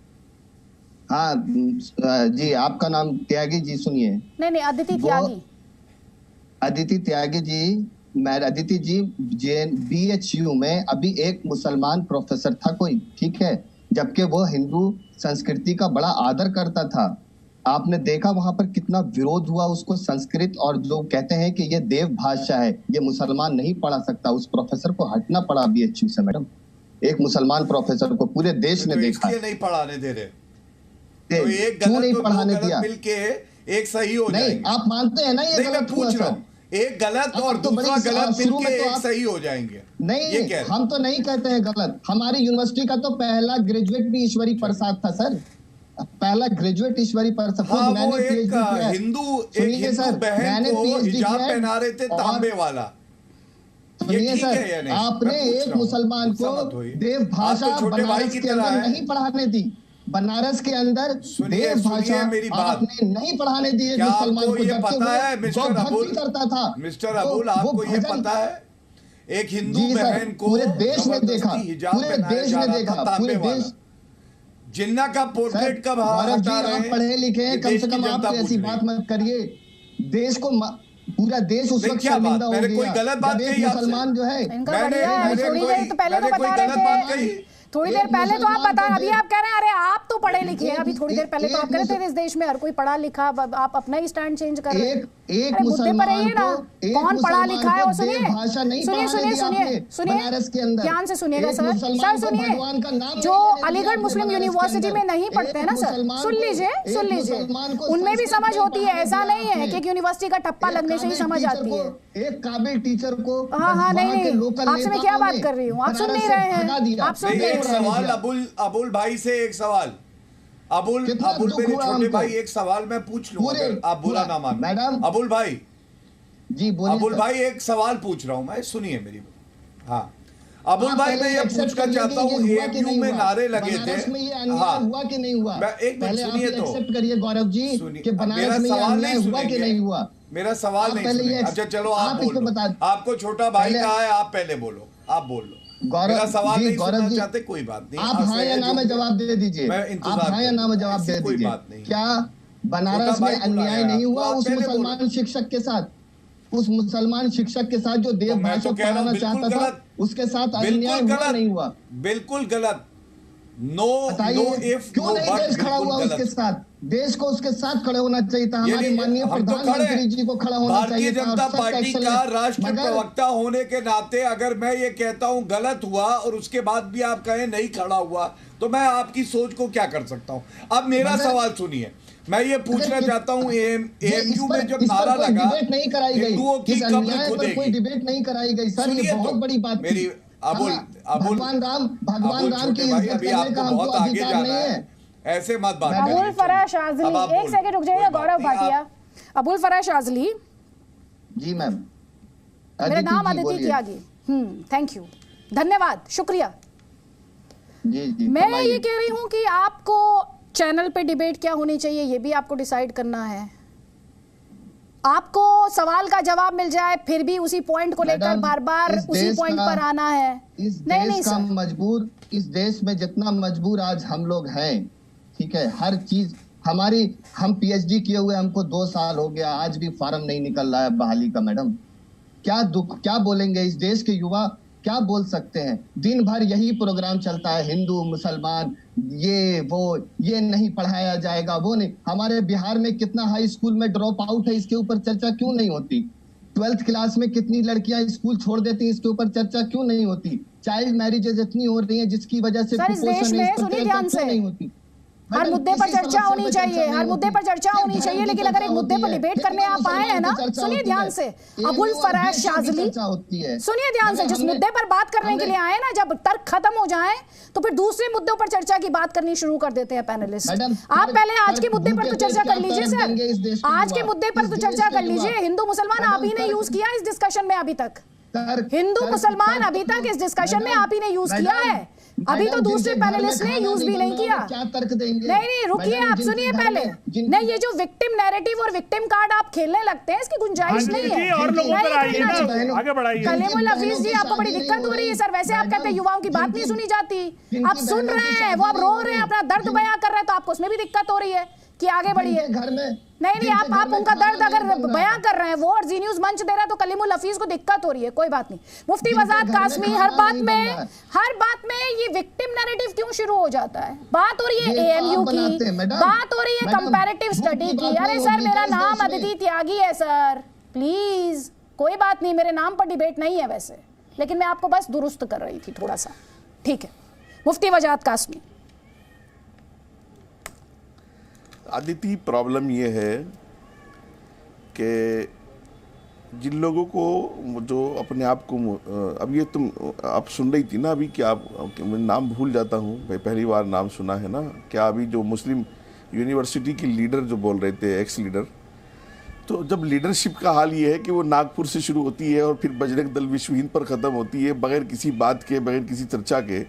[SPEAKER 7] हाँ जी, आपका नाम त्यागी जी, सुनिए।
[SPEAKER 1] नहीं अदिति त्यागी।
[SPEAKER 7] अदिति त्यागी जी, मैं अदिति जी BHU में अभी एक मुसलमान प्रोफेसर था कोई, ठीक है, जबकि वो हिंदू संस्कृति का बड़ा आदर करता था। आपने देखा वहां पर कितना विरोध हुआ उसको, संस्कृत और जो कहते हैं कि ये देव भाषा है, ये मुसलमान नहीं पढ़ा सकता, उस प्रोफेसर को हटना पड़ा BHU से मैडम। एक मुसलमान प्रोफेसर को पूरे देश ने देखा।
[SPEAKER 8] नहीं पढ़ाने दे रहे,
[SPEAKER 7] तो
[SPEAKER 8] एक
[SPEAKER 7] क्यों नहीं
[SPEAKER 8] गलत
[SPEAKER 7] पढ़ाने
[SPEAKER 8] गलत
[SPEAKER 7] दिया?
[SPEAKER 8] मिलके एक सही हो
[SPEAKER 7] नहीं,
[SPEAKER 8] जाएंगे।
[SPEAKER 7] आप मानते हैं ना ये गलत हुआ सर?
[SPEAKER 8] एक गलत और
[SPEAKER 7] तो
[SPEAKER 8] दूसरा
[SPEAKER 7] बड़ी
[SPEAKER 8] गलत
[SPEAKER 7] शुरू
[SPEAKER 8] मिलके
[SPEAKER 7] में तो
[SPEAKER 8] एक
[SPEAKER 7] आप-
[SPEAKER 8] सही हो जाएंगे।
[SPEAKER 7] नहीं, हम तो नहीं कहते हैं गलत। हमारी यूनिवर्सिटी का तो पहला ग्रेजुएट भी ईश्वरी प्रसाद था सर, पहला ग्रेजुएट ईश्वरी प्रसाद।
[SPEAKER 8] हाँ,
[SPEAKER 7] मैंने
[SPEAKER 8] वो एक
[SPEAKER 7] PhD किया है।
[SPEAKER 8] हिंदू
[SPEAKER 7] सुनिए सर,
[SPEAKER 8] बहन
[SPEAKER 7] मैंने
[SPEAKER 8] को
[SPEAKER 7] PhD
[SPEAKER 8] हिजाब
[SPEAKER 7] किया है
[SPEAKER 8] पहना रहे थे
[SPEAKER 7] और-
[SPEAKER 8] तांबे वाला।
[SPEAKER 7] सुनिए
[SPEAKER 8] ठीक
[SPEAKER 7] सर,
[SPEAKER 8] है या नहीं?
[SPEAKER 7] आपने
[SPEAKER 8] मैं पूछ
[SPEAKER 7] एक
[SPEAKER 8] रहा हूँ,
[SPEAKER 7] मुसलमान
[SPEAKER 8] गुस्सा
[SPEAKER 7] को
[SPEAKER 8] मत होइए।
[SPEAKER 7] देव
[SPEAKER 8] आप
[SPEAKER 7] भाषा
[SPEAKER 8] तो छोटे भाई
[SPEAKER 7] बनारस
[SPEAKER 8] की
[SPEAKER 7] के
[SPEAKER 8] तरह
[SPEAKER 7] अंदर
[SPEAKER 8] हैं।
[SPEAKER 7] नहीं पढ़ाने दी। बनारस के अंदर
[SPEAKER 8] सुनिए,
[SPEAKER 7] देव
[SPEAKER 8] सुनिए
[SPEAKER 7] भाषा
[SPEAKER 8] मेरी बात।
[SPEAKER 7] आपने नहीं पढ़ाने दी एक
[SPEAKER 8] क्या
[SPEAKER 7] मुसलमान
[SPEAKER 8] आपको
[SPEAKER 7] को,
[SPEAKER 8] ये
[SPEAKER 7] जबकि
[SPEAKER 8] पता
[SPEAKER 7] वो
[SPEAKER 8] है मिस्टर
[SPEAKER 7] गौ भक्ति
[SPEAKER 8] अबुल,
[SPEAKER 7] करता था।
[SPEAKER 8] मिस्टर
[SPEAKER 7] वो-
[SPEAKER 8] अबुल,
[SPEAKER 7] वो
[SPEAKER 8] आपको ये
[SPEAKER 7] भजन-
[SPEAKER 8] पता है एक हिंदू
[SPEAKER 7] जी सर,
[SPEAKER 8] बहन को
[SPEAKER 7] पूरे देश ने देखा,
[SPEAKER 8] जबरदस्ती हिजाब
[SPEAKER 7] पूरे
[SPEAKER 8] पहनाया
[SPEAKER 7] देश
[SPEAKER 8] जा
[SPEAKER 7] ने
[SPEAKER 8] रहा
[SPEAKER 7] देखा,
[SPEAKER 8] था तांबे
[SPEAKER 7] पूरे
[SPEAKER 8] वाला।
[SPEAKER 7] देश।
[SPEAKER 8] जिन्ना का पोर्ट्रेट कब
[SPEAKER 7] गौरव जी,
[SPEAKER 8] हटा रहे
[SPEAKER 7] आप
[SPEAKER 8] हैं?
[SPEAKER 7] पढ़े लिखे हैं,
[SPEAKER 8] ये
[SPEAKER 7] कम
[SPEAKER 8] देश
[SPEAKER 7] से
[SPEAKER 8] की
[SPEAKER 7] कम आप
[SPEAKER 8] जनता
[SPEAKER 7] ऐसी
[SPEAKER 8] पूछ रही
[SPEAKER 7] बात
[SPEAKER 8] है।
[SPEAKER 7] मत करिए। देश को पूरा देश उस
[SPEAKER 8] नहीं,
[SPEAKER 7] वक्त
[SPEAKER 8] क्या बात?
[SPEAKER 7] शर्मिंदा हो
[SPEAKER 8] मैंने
[SPEAKER 7] गया
[SPEAKER 8] कोई गलत बात
[SPEAKER 7] जब एक
[SPEAKER 8] कही आपसे?
[SPEAKER 7] मुसलमान जो है
[SPEAKER 1] इनका
[SPEAKER 8] मैंने-
[SPEAKER 1] बढ़िया है।
[SPEAKER 8] मैंने
[SPEAKER 1] थोड़ी
[SPEAKER 8] कोई-
[SPEAKER 1] देर तो पहले तो
[SPEAKER 8] मैंने कोई
[SPEAKER 1] बता रहे
[SPEAKER 8] गलत बात
[SPEAKER 1] थे,
[SPEAKER 8] कही?
[SPEAKER 1] थोड़ी देर पहले तो आप
[SPEAKER 7] मुसलमान
[SPEAKER 1] बता,
[SPEAKER 7] को
[SPEAKER 1] अभी आप कह रहे हैं अरे आप तो पढ़े लिखे हैं। अभी थोड़ी देर पहले तो
[SPEAKER 7] एक
[SPEAKER 1] आप कह रहे थे इस देश में हर कोई पढ़ा लिखा, अब आप अपना ही स्टैंड चेंज कर रहे हैं।
[SPEAKER 7] एक
[SPEAKER 1] अरे मुद्दे पर रहिए ना,
[SPEAKER 7] एक
[SPEAKER 1] कौन पढ़ा
[SPEAKER 7] मुसलमान
[SPEAKER 1] लिखा है
[SPEAKER 7] को
[SPEAKER 1] वो सुनिए,
[SPEAKER 7] देव भाषा नहीं
[SPEAKER 1] सुनिए
[SPEAKER 7] पढ़ाने
[SPEAKER 1] सुनिए
[SPEAKER 7] दी
[SPEAKER 1] सुनिए
[SPEAKER 7] आपने
[SPEAKER 1] सुनिए,
[SPEAKER 7] बनारस के अंदर।
[SPEAKER 1] ध्यान से सुनिएगा
[SPEAKER 7] एक
[SPEAKER 1] सर,
[SPEAKER 7] मुसलमान
[SPEAKER 1] सर
[SPEAKER 7] को
[SPEAKER 1] सुनिए,
[SPEAKER 7] भगवान का नाम
[SPEAKER 1] जो
[SPEAKER 7] लेने नहीं
[SPEAKER 1] अलीगढ़
[SPEAKER 7] दिया
[SPEAKER 1] मुस्लिम
[SPEAKER 7] बनारस के
[SPEAKER 1] यूनिवर्सिटी
[SPEAKER 7] अंदर।
[SPEAKER 1] में नहीं पढ़ते हैं ना
[SPEAKER 7] एक
[SPEAKER 1] सर,
[SPEAKER 7] मुसलमान
[SPEAKER 1] सुन
[SPEAKER 7] को-
[SPEAKER 1] लीजिए
[SPEAKER 7] एक
[SPEAKER 1] सुन लीजिए,
[SPEAKER 7] मुसलमान को
[SPEAKER 1] उनमें भी
[SPEAKER 7] संस्कृत
[SPEAKER 1] समझ
[SPEAKER 7] नहीं
[SPEAKER 1] होती है,
[SPEAKER 7] पढ़ाने
[SPEAKER 1] ऐसा
[SPEAKER 7] दिया
[SPEAKER 1] नहीं है
[SPEAKER 7] आपने।
[SPEAKER 1] कि एक यूनिवर्सिटी का टप्पा
[SPEAKER 7] एक
[SPEAKER 1] लगने से ही
[SPEAKER 7] काबिल
[SPEAKER 1] समझ
[SPEAKER 7] टीचर
[SPEAKER 1] आती
[SPEAKER 7] को-
[SPEAKER 1] है।
[SPEAKER 7] एक काबिल टीचर को
[SPEAKER 1] हाँ
[SPEAKER 7] वहाँ
[SPEAKER 1] नहीं
[SPEAKER 7] के
[SPEAKER 1] नहीं,
[SPEAKER 7] लोकल
[SPEAKER 1] आपसे मैं क्या
[SPEAKER 7] नेताओं
[SPEAKER 1] बात
[SPEAKER 7] ने
[SPEAKER 1] कर रही हूँ, आप सुन
[SPEAKER 7] बनारस
[SPEAKER 1] नहीं
[SPEAKER 7] से
[SPEAKER 1] रहे
[SPEAKER 7] भगा
[SPEAKER 1] हैं,
[SPEAKER 7] दिया।
[SPEAKER 1] आप सुन
[SPEAKER 8] नहीं,
[SPEAKER 1] नहीं
[SPEAKER 8] एक
[SPEAKER 1] रहे हैं।
[SPEAKER 8] सवाल अबुल भाई से एक सवाल। अबुल
[SPEAKER 7] कितना
[SPEAKER 8] अबुल
[SPEAKER 7] दुख
[SPEAKER 8] मेरे
[SPEAKER 7] हुआ
[SPEAKER 8] छोटे
[SPEAKER 7] हमको।
[SPEAKER 8] भाई, एक सवाल मैं पूछ लूं
[SPEAKER 7] पूरे-
[SPEAKER 8] अगर आप बुरा
[SPEAKER 7] पूरा-
[SPEAKER 8] ना मानो।
[SPEAKER 7] मैडम।
[SPEAKER 8] अबुल भाई,
[SPEAKER 7] जी बोलिए
[SPEAKER 8] अबुल
[SPEAKER 7] सर।
[SPEAKER 8] भाई एक सवाल पूछ रहा हूं मैं, सुनिए मेरी। हाँ अबुल
[SPEAKER 7] आप
[SPEAKER 8] भाई,
[SPEAKER 7] पहले
[SPEAKER 8] मैं ये
[SPEAKER 7] accept
[SPEAKER 8] पूछना
[SPEAKER 7] करिए
[SPEAKER 8] चाहता
[SPEAKER 7] कि
[SPEAKER 8] हूँ
[SPEAKER 7] ये हुआ कि
[SPEAKER 8] AMU
[SPEAKER 7] नहीं
[SPEAKER 8] में
[SPEAKER 7] हुआ?
[SPEAKER 8] नारे लगे
[SPEAKER 7] बनारस
[SPEAKER 8] थे।
[SPEAKER 7] में ये अन्याय
[SPEAKER 8] हाँ,
[SPEAKER 7] हुआ कि नहीं हुआ?
[SPEAKER 8] मैं एक मिनट
[SPEAKER 7] पहले आप
[SPEAKER 8] सुनिए
[SPEAKER 7] ये
[SPEAKER 8] तो।
[SPEAKER 7] एक्सेप्ट करिए गौरव जी
[SPEAKER 8] सुनिए,
[SPEAKER 7] कि
[SPEAKER 8] मेरा
[SPEAKER 7] बनारस में ये
[SPEAKER 8] सवाल
[SPEAKER 7] अन्याय
[SPEAKER 8] नहीं
[SPEAKER 7] हुआ कि
[SPEAKER 8] सुनेंगे।
[SPEAKER 7] नहीं हुआ?
[SPEAKER 8] मेरा सवाल
[SPEAKER 7] आप
[SPEAKER 8] नहीं
[SPEAKER 7] पहले ये
[SPEAKER 8] सुनेंगे। अच्छा चलो आप
[SPEAKER 7] आप इसको
[SPEAKER 8] बोलो,
[SPEAKER 7] बता-
[SPEAKER 8] आपको छोटा भाई
[SPEAKER 7] पहले-
[SPEAKER 8] कहा है, आप पहले बोलो, आप बोल लो।
[SPEAKER 7] गौरव
[SPEAKER 8] मेरा सवाल
[SPEAKER 7] जी,
[SPEAKER 8] नहीं
[SPEAKER 7] गौरव
[SPEAKER 8] सुनना
[SPEAKER 7] जी,
[SPEAKER 8] चाहते, कोई बात नहीं।
[SPEAKER 7] आप हाँ या ना में जवाब दे दीजिए।
[SPEAKER 8] मैं
[SPEAKER 7] आप
[SPEAKER 8] इंतजार
[SPEAKER 7] हाँ या ना में
[SPEAKER 8] करूंगा,
[SPEAKER 7] जवाब
[SPEAKER 8] ऐसी
[SPEAKER 7] दे
[SPEAKER 8] कोई
[SPEAKER 7] दीजिए।
[SPEAKER 8] बात नहीं।
[SPEAKER 7] क्या बनारस
[SPEAKER 8] छोटा
[SPEAKER 7] में
[SPEAKER 8] भाई बुलाया
[SPEAKER 7] अन्याय नहीं
[SPEAKER 8] आपको,
[SPEAKER 7] हुआ
[SPEAKER 8] आप
[SPEAKER 7] उस
[SPEAKER 8] पहले
[SPEAKER 7] मुसलमान
[SPEAKER 8] बोलो।
[SPEAKER 7] शिक्षक के साथ? उस मुसलमान शिक्षक के साथ जो देव
[SPEAKER 8] तो मैं
[SPEAKER 7] भाषा
[SPEAKER 8] तो कह रहा हूं,
[SPEAKER 7] पढ़ाना
[SPEAKER 8] बिल्कुल
[SPEAKER 7] चाहता था,
[SPEAKER 8] गलत।
[SPEAKER 7] उसके साथ अन्याय
[SPEAKER 8] बिल्कुल
[SPEAKER 7] हुआ नहीं हुआ?
[SPEAKER 8] गलत, बिल्कुल गलत। नो
[SPEAKER 7] बताइए,
[SPEAKER 8] इफ
[SPEAKER 7] क्यों
[SPEAKER 8] नो
[SPEAKER 7] नहीं
[SPEAKER 8] बट,
[SPEAKER 7] देश खड़ा हुआ
[SPEAKER 8] बिल्कुल
[SPEAKER 7] उसके
[SPEAKER 8] गलत।
[SPEAKER 7] साथ? देश को उसके साथ खड़े होना चाहिए था।
[SPEAKER 8] ये
[SPEAKER 7] हमारे
[SPEAKER 8] नहीं,
[SPEAKER 7] माननीय
[SPEAKER 8] हम तो
[SPEAKER 7] प्रधानमंत्री
[SPEAKER 8] खड़े।
[SPEAKER 7] जी को खड़ा होना
[SPEAKER 8] भारतीय
[SPEAKER 7] चाहिए था।
[SPEAKER 8] जनता
[SPEAKER 7] और सब
[SPEAKER 8] पार्टी
[SPEAKER 7] excellent।
[SPEAKER 8] का राष्ट्र
[SPEAKER 7] मगर
[SPEAKER 8] प्रवक्ता होने के नाते अगर मैं ये कहता हूं गलत हुआ और उसके बाद भी आप कहें नहीं खड़ा हुआ, तो मैं आपकी सोच को क्या कर सकता हूं। अब मेरा सवाल सुनिए, मैं ये पूछना चाहता हूं AMU में जब नारा लगा,
[SPEAKER 7] डिबेट नहीं कराई गई,
[SPEAKER 8] हिंदुओं की
[SPEAKER 7] इस
[SPEAKER 8] कब्र
[SPEAKER 7] अन्याय पर कोई
[SPEAKER 8] खुदेगी।
[SPEAKER 7] डिबेट नहीं कराई गई सर, ये
[SPEAKER 8] सुनिए
[SPEAKER 7] बहुत
[SPEAKER 8] तो,
[SPEAKER 7] बड़ी बात
[SPEAKER 8] मेरी
[SPEAKER 7] थी।
[SPEAKER 8] अबुल
[SPEAKER 7] हाँ,
[SPEAKER 8] अबुल
[SPEAKER 7] भगवान राम
[SPEAKER 8] छोटे
[SPEAKER 7] की
[SPEAKER 8] भाई,
[SPEAKER 7] इज्जत
[SPEAKER 8] अभी
[SPEAKER 7] करने
[SPEAKER 8] आपको
[SPEAKER 7] का हमको
[SPEAKER 8] बहुत आगे
[SPEAKER 7] अधिकार
[SPEAKER 8] जाना
[SPEAKER 7] नहीं
[SPEAKER 8] है,
[SPEAKER 7] है।
[SPEAKER 8] ऐसे मत बात
[SPEAKER 7] अबुल
[SPEAKER 8] करिए।
[SPEAKER 1] अबुल फराज
[SPEAKER 8] अब
[SPEAKER 1] आजली,
[SPEAKER 8] आप
[SPEAKER 1] एक
[SPEAKER 8] बोलो,
[SPEAKER 1] सेकंड रुक जाइए
[SPEAKER 8] कोई बात
[SPEAKER 1] गौरव
[SPEAKER 8] नहीं,
[SPEAKER 1] भाटिया। अबुल फराज आजली,
[SPEAKER 7] जी मैम।
[SPEAKER 1] मेरा नाम
[SPEAKER 7] जी,
[SPEAKER 1] अदिति
[SPEAKER 7] बोलिए।
[SPEAKER 1] त्यागी। थैंक यू, धन्यवाद, शुक्रिया।
[SPEAKER 7] जी जी
[SPEAKER 1] मैं
[SPEAKER 7] फरमाइए।
[SPEAKER 1] ये कह रही हूँ कि आपको चैनल पे डिबेट क्या होनी चाहिए ये भी आपको डिसाइड करना है। आपको सवाल का जवाब मिल जाए फिर भी उसी पॉइंट को लेकर
[SPEAKER 7] मैडम,
[SPEAKER 1] बार बार
[SPEAKER 7] इस
[SPEAKER 1] उसी
[SPEAKER 7] देश
[SPEAKER 1] पॉइंट
[SPEAKER 7] का-
[SPEAKER 1] पर आना है।
[SPEAKER 7] इस
[SPEAKER 1] नहीं
[SPEAKER 7] देश का
[SPEAKER 1] सर,
[SPEAKER 7] मजबूर, इस देश में जितना मजबूर आज हम लोग हैं, ठीक है, हर चीज हमारी, हम PhD किए हुए हमको 2 साल हो गया, आज भी फार्म नहीं निकल रहा है बहाली का। मैडम क्या दुख, क्या बोलेंगे इस देश के युवा, क्या बोल सकते हैं? दिन भर यही प्रोग्राम चलता है, हिंदू मुसलमान ये वो, ये नहीं पढ़ाया जाएगा, वो नहीं। हमारे बिहार में कितना हाई स्कूल में ड्रॉप आउट है, इसके ऊपर चर्चा क्यों नहीं होती? 12th क्लास में कितनी लड़कियां स्कूल छोड़ देती हैं, इसके ऊपर चर्चा क्यों नहीं होती? चाइल्ड मैरिजेज इतनी हो रही हैं जिसकी वजह से
[SPEAKER 1] सर, इस
[SPEAKER 7] कुपोषण
[SPEAKER 1] देश
[SPEAKER 7] है,
[SPEAKER 1] में
[SPEAKER 7] इस पर
[SPEAKER 1] सुनिए
[SPEAKER 7] चर्चा
[SPEAKER 1] ध्यान
[SPEAKER 7] क्यों
[SPEAKER 1] से।
[SPEAKER 7] नहीं होती?
[SPEAKER 1] हर
[SPEAKER 7] मैडम,
[SPEAKER 1] मुद्दे पर
[SPEAKER 7] किसी
[SPEAKER 1] चर्चा
[SPEAKER 7] समस्या
[SPEAKER 1] होनी
[SPEAKER 7] पे
[SPEAKER 1] चाहिए,
[SPEAKER 7] चर्चा
[SPEAKER 1] हर
[SPEAKER 7] नहीं
[SPEAKER 1] मुद्दे
[SPEAKER 7] होती।
[SPEAKER 1] पर चर्चा
[SPEAKER 7] सिर्फ
[SPEAKER 1] होनी चाहिए,
[SPEAKER 7] धर्म की
[SPEAKER 1] लेकिन अगर एक
[SPEAKER 7] चर्चा
[SPEAKER 1] मुद्दे
[SPEAKER 7] होती
[SPEAKER 1] पर
[SPEAKER 7] है,
[SPEAKER 1] डिबेट
[SPEAKER 7] हिंदू
[SPEAKER 1] करने आप आए हैं ना,
[SPEAKER 7] मुसलमान की
[SPEAKER 1] सुनिए
[SPEAKER 7] चर्चा
[SPEAKER 1] ध्यान
[SPEAKER 7] होती
[SPEAKER 1] से।
[SPEAKER 7] है,
[SPEAKER 1] अबुल
[SPEAKER 7] हिंदू और
[SPEAKER 1] फराज
[SPEAKER 7] देश की
[SPEAKER 1] शाजली,
[SPEAKER 7] चर्चा होती है।
[SPEAKER 1] सुनिए ध्यान से,
[SPEAKER 7] मगर
[SPEAKER 1] जिस
[SPEAKER 7] हमने-
[SPEAKER 1] मुद्दे पर बात करने के
[SPEAKER 7] हमने-
[SPEAKER 1] लिए आए ना, जब तर्क खत्म हो जाए तो फिर दूसरे मुद्दों पर चर्चा की बात करनी शुरू कर देते हैं पैनलिस्ट।
[SPEAKER 7] मैडम,
[SPEAKER 1] आप पहले आज के
[SPEAKER 7] तर्क
[SPEAKER 1] मुद्दे पर तो
[SPEAKER 7] भूखे
[SPEAKER 1] चर्चा
[SPEAKER 7] पेट
[SPEAKER 1] कर
[SPEAKER 7] क्या
[SPEAKER 1] लीजिए
[SPEAKER 7] तर्क देंगे इस
[SPEAKER 1] सर,
[SPEAKER 7] देश के
[SPEAKER 1] आज के
[SPEAKER 7] युवा,
[SPEAKER 1] मुद्दे पर
[SPEAKER 7] इस
[SPEAKER 1] तो
[SPEAKER 7] देश
[SPEAKER 1] चर्चा
[SPEAKER 7] के
[SPEAKER 1] कर
[SPEAKER 7] युवा।
[SPEAKER 1] लीजिए। हिंदू मुसलमान
[SPEAKER 7] मैडम,
[SPEAKER 1] आप ही ने
[SPEAKER 7] तर्क-
[SPEAKER 1] यूज किया इस डिस्कशन में अभी तक। हिंदू मुसलमान अभी तक इस डिस्कशन में आप ही ने यूज किया है, अभी तो दूसरे पैनलिस्ट ने यूज भी नहीं किया।
[SPEAKER 7] क्या तर्क देंगे?
[SPEAKER 1] नहीं रुकिए, आप सुनिए पहले। नहीं, ये जो विक्टिम नैरेटिव और विक्टिम कार्ड आप खेलने लगते हैं, इसकी गुंजाइश नहीं है।
[SPEAKER 6] और लोगों पर आइए ना, आगे बढ़ाइए।
[SPEAKER 1] कलीमुल हफीज जी, आपको बड़ी दिक्कत हो रही है सर। वैसे आप कहते हैं युवाओं की बात नहीं सुनी जाती, आप सुन रहे हैं, वो आप रो रहे हैं, अपना दर्द बयां कर रहे हैं, तो आपको उसमें भी दिक्कत हो रही है कि आगे बढ़िए।
[SPEAKER 7] घर में
[SPEAKER 1] नहीं, आप उनका दर्द अगर बयां कर रहे हैं वो, और जी न्यूज मंच दे रहा है, तो कलीमुल हफीज को दिक्कत हो रही है, कोई बात नहीं। मुफ्ती वजाद कासमी, हर बात में ये विक्टिम नैरेटिव क्यों शुरू हो जाता है? बात हो रही है एएमयू की, बात हो रही है कंपैरेटिव स्टडी की। अरे सर, मेरा नाम अदिति त्यागी है सर, प्लीज, कोई बात नहीं, मेरे नाम पर डिबेट नहीं है वैसे, लेकिन मैं आपको बस दुरुस्त कर रही थी थोड़ा सा, ठीक है। मुफ्ती वजाद कासमी।
[SPEAKER 9] आदिति, प्रॉब्लम ये है कि जिन लोगों को जो अपने आप को, अब ये आप सुन रही थी ना अभी, क्या मैं नाम भूल जाता हूँ, पहली बार नाम सुना है ना, क्या अभी जो मुस्लिम यूनिवर्सिटी की लीडर जो बोल रहे थे, एक्स लीडर, तो जब लीडरशिप का हाल ये है कि वो नागपुर से शुरू होती है और फिर बजरंग दल विश्व हिंद पर ख़त्म होती है, बगैर किसी बात के, बगैर किसी चर्चा के,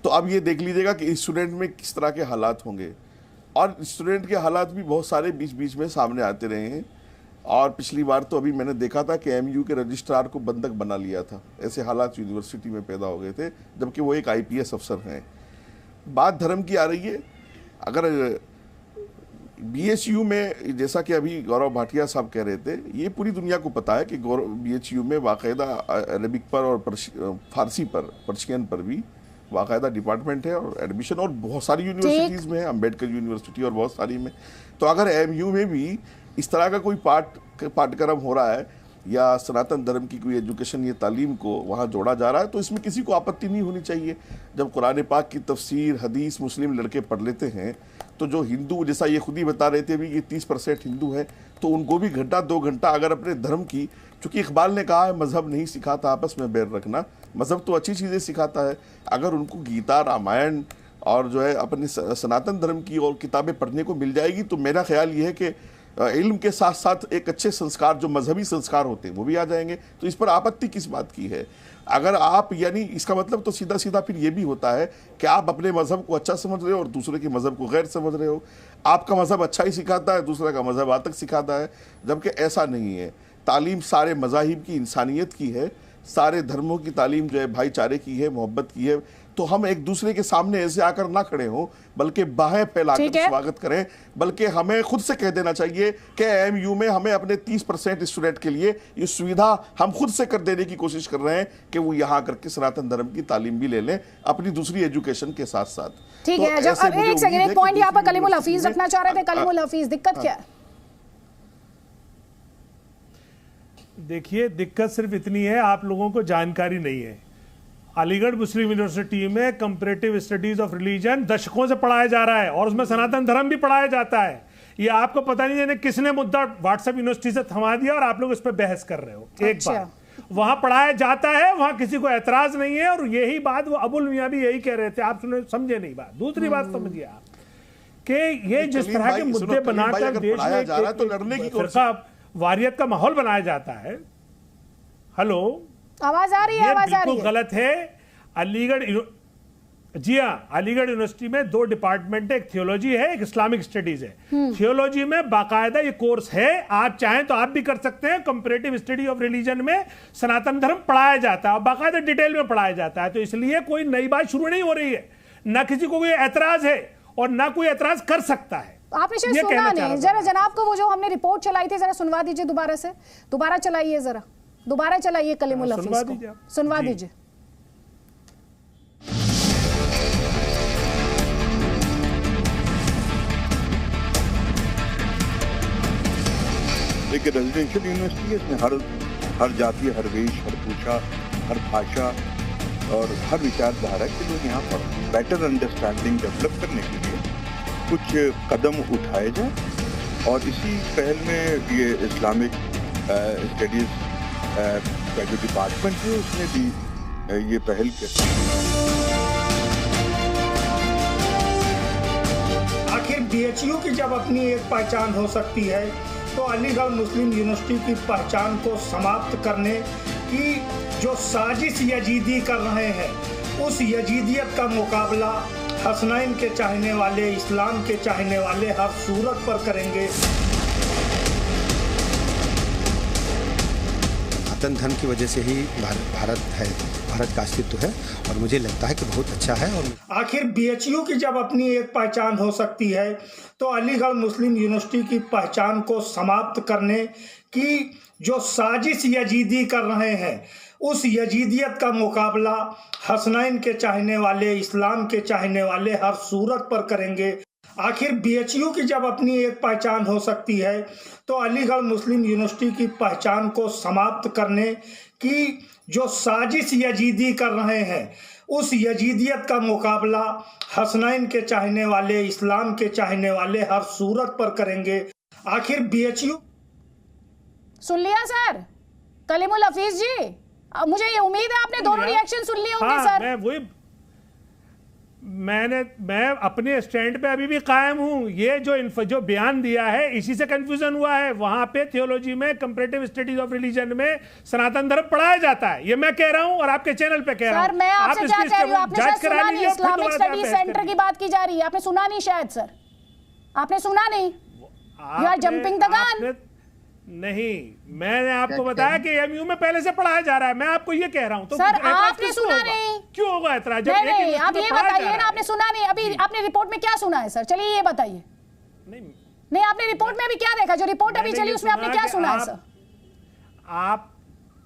[SPEAKER 9] तो अब ये देख लीजिएगा कि स्टूडेंट में किस तरह के हालात होंगे। और स्टूडेंट के हालात भी बहुत सारे बीच बीच में सामने आते रहे हैं। और पिछली बार तो अभी मैंने देखा था कि एमयू के रजिस्ट्रार को बंधक बना लिया था, ऐसे हालात यूनिवर्सिटी में पैदा हो गए थे, जबकि वो एक आईपीएस अफसर हैं। बात धर्म की आ रही है, अगर बीएचयू में, जैसा कि अभी गौरव भाटिया साहब कह रहे थे, ये पूरी दुनिया को पता है कि बीएचयू में बाकायदा अरबिक पर और फारसी पर, पर्शियन पर भी बाकायदा डिपार्टमेंट है, और एडमिशन और बहुत सारी यूनिवर्सिटीज़ में है, अम्बेडकर यूनिवर्सिटी और बहुत सारी में। तो अगर एमयू में भी इस तरह का कोई पाठ्यक्रम हो रहा है या सनातन धर्म की कोई एजुकेशन, ये तालीम को वहाँ जोड़ा जा रहा है, तो इसमें किसी को आपत्ति नहीं होनी चाहिए। जब कुरान पाक की तफसीर, हदीस मुस्लिम लड़के पढ़ लेते हैं, तो जो हिंदू, जैसा ये खुद ही बता रहे थे अभी कि 30% हिंदू है, तो उनको भी घंटा 2 घंटा अगर अपने धर्म की, चूँकि इकबाल ने कहा है मज़हब नहीं सिखाता आपस में बैर रखना, मज़हब तो अच्छी चीज़ें सिखाता है, अगर उनको गीता, रामायण और जो है अपने सनातन धर्म की और किताबें पढ़ने को मिल जाएगी, तो मेरा ख्याल ये है कि इल्म के साथ साथ एक अच्छे संस्कार, जो मजहबी संस्कार होते हैं, वो भी आ जाएंगे। तो इस पर आपत्ति किस बात की है? अगर आप, यानी इसका मतलब तो सीधा सीधा फिर ये भी होता है कि आप अपने मज़हब को अच्छा समझ रहे हो और दूसरे के मज़हब को गैर समझ रहे हो। आपका मज़हब अच्छा ही सिखाता है, दूसरे का मज़हब आतंक सिखाता है, जबकि ऐसा नहीं है। तालीम सारे मज़ाहिब की, इंसानियत की है, सारे धर्मों की तालीम जो है भाईचारे की है, मोहब्बत की है। तो हम एक दूसरे के सामने ऐसे आकर ना खड़े हों, बल्कि बाहें फैलाकर स्वागत करें, बल्कि हमें खुद से कह देना चाहिए कि एमयू में हमें अपने 30% स्टूडेंट के लिए ये सुविधा हम खुद से कर देने की कोशिश कर रहे हैं कि वो यहाँ करके सनातन धर्म की तालीम भी ले लें अपनी दूसरी एजुकेशन के साथ साथ।
[SPEAKER 1] ठीक है, जब एक सेकंड, एक पॉइंट यहाँ पर कलीमुल हफीज रखना चाह रहे थे। कलीमुल हफीज, दिक्कत क्या है?
[SPEAKER 10] देखिए, दिक्कत सिर्फ इतनी है, आप लोगों को जानकारी नहीं है। अलीगढ़ मुस्लिम यूनिवर्सिटी में कंपैरेटिव स्टडीज ऑफ रिलीजन दशकों से पढ़ाया जा रहा है और उसमें सनातन धर्म भी पढ़ाया जाता है। ये आपको पता नहीं है किसने मुद्दा व्हाट्सएप यूनिवर्सिटी से थमा दिया और आप लोग इस पर बहस कर रहे हो। एक बार वहां पढ़ाया जाता है, वहां किसी को एतराज नहीं है, और यही बात वो अबुल मियां भी यही कह रहे थे, आप सुने, समझे नहीं बात। दूसरी बात समझिए आप कि ये जिस तरह के मुद्दे बनाकर देश में फिरका वारियत का माहौल बनाया जाता है। हेलो,
[SPEAKER 1] आवाज आ रही है? आवाज आ रही है?
[SPEAKER 10] गलत है। अलीगढ़, जी हाँ, अलीगढ़ यूनिवर्सिटी में 2 डिपार्टमेंट है, एक थियोलॉजी है, एक इस्लामिक स्टडीज है। थियोलॉजी में बाकायदा ये कोर्स है, आप चाहें तो आप भी कर सकते हैं। कंपैरेटिव स्टडी ऑफ रिलीजन में सनातन धर्म पढ़ाया जाता है और बाकायदा डिटेल में पढ़ाया जाता है। तो इसलिए कोई नई बात शुरू नहीं हो रही है, ना किसी को कोई एतराज है और ना कोई एतराज कर सकता है।
[SPEAKER 1] आपने शायद सुना नहीं, जरा जनाब को वो जो हमने रिपोर्ट चलाई थी जरा सुनवा दीजिए दोबारा से, दोबारा चलाइए, जरा दोबारा चलाइए कलीमुल हफीज को, सुनवा दीजिए।
[SPEAKER 2] एक रेजिडेंशियल यूनिवर्सिटी है, इसमें हर जाति, हर वेश, हर पूछा, हर भाषा और हर विचारधारा के लोग यहाँ पर बेटर अंडरस्टैंडिंग डेवलप करने के लिए कुछ कदम उठाए जाए। और इसी पहल में ये इस्लामिक स्टडीज का जो डिपार्टमेंट है उसने भी ये पहल की।
[SPEAKER 3] आखिर बीएचयू की जब अपनी एक पहचान हो सकती है, तो अलीगढ़ मुस्लिम यूनिवर्सिटी की पहचान को समाप्त करने की जो साजिश यजीदी कर रहे हैं, उस यजीदियत का मुकाबला हसनैन के चाहने वाले, इस्लाम के चाहने वाले हर सूरत पर करेंगे।
[SPEAKER 4] सनातन धर्म की वजह से ही भारत है, भारत का अस्तित्व है और मुझे लगता है कि बहुत अच्छा है। और
[SPEAKER 3] आखिर बीएचयू की जब अपनी एक पहचान हो सकती है तो अलीगढ़ मुस्लिम यूनिवर्सिटी की पहचान को समाप्त करने की जो साजिश यजीदी कर रहे हैं, उस यजीदियत का मुकाबला हसनैन के चाहने वाले, इस्लाम के चाहने वाले हर सूरत पर करेंगे। आखिर बीएचयू की जब अपनी एक पहचान हो सकती है तो अलीगढ़ मुस्लिम यूनिवर्सिटी की पहचान को समाप्त करने की जो साजिश यजीदी कर रहे हैं, उस यजीदियत का मुकाबला हसनैन के चाहने वाले, इस्लाम के चाहने वाले हर सूरत पर करेंगे। आखिर बीएचयू
[SPEAKER 1] सुन लिया सर कलीमुल हफीज जी, मुझे ये उम्मीद है आपने दोनों रिएक्शन सुन लिए होंगे। सर
[SPEAKER 10] मैं अपने स्टैंड पे अभी भी कायम हूं। ये जो बयान दिया है इसी से कंफ्यूजन हुआ है। वहां पे थियोलॉजी में, कंपैरेटिव स्टडीज ऑफ रिलीजन में सनातन धर्म पढ़ाया जाता है, ये मैं कह रहा हूं और आपके चैनल पे कह रहा हूं।
[SPEAKER 1] सर मैं आपसे क्या कह रही हूं, आपने शायद सुना नहीं, इस्लामिक स्टडीज सेंटर की बात की जा रही है, आपने सुना नहीं शायद। सर आपने सुना नहीं, you are jumping the gun.
[SPEAKER 10] नहीं, मैंने आपको बताया कि एमयू में पहले से पढ़ाया जा रहा है, मैं आपको ये कह रहा हूं। तो
[SPEAKER 1] सर आपने सुना नहीं,
[SPEAKER 10] क्यों होगा ऐतराज?
[SPEAKER 1] नहीं, आप ये बताइए ना, आपने सुना नहीं। अभी आपने रिपोर्ट में क्या सुना है सर? चलिए ये बताइए। नहीं आपने रिपोर्ट में अभी क्या देखा? जो रिपोर्ट अभी चली उसमें आपने क्या सुना है सर?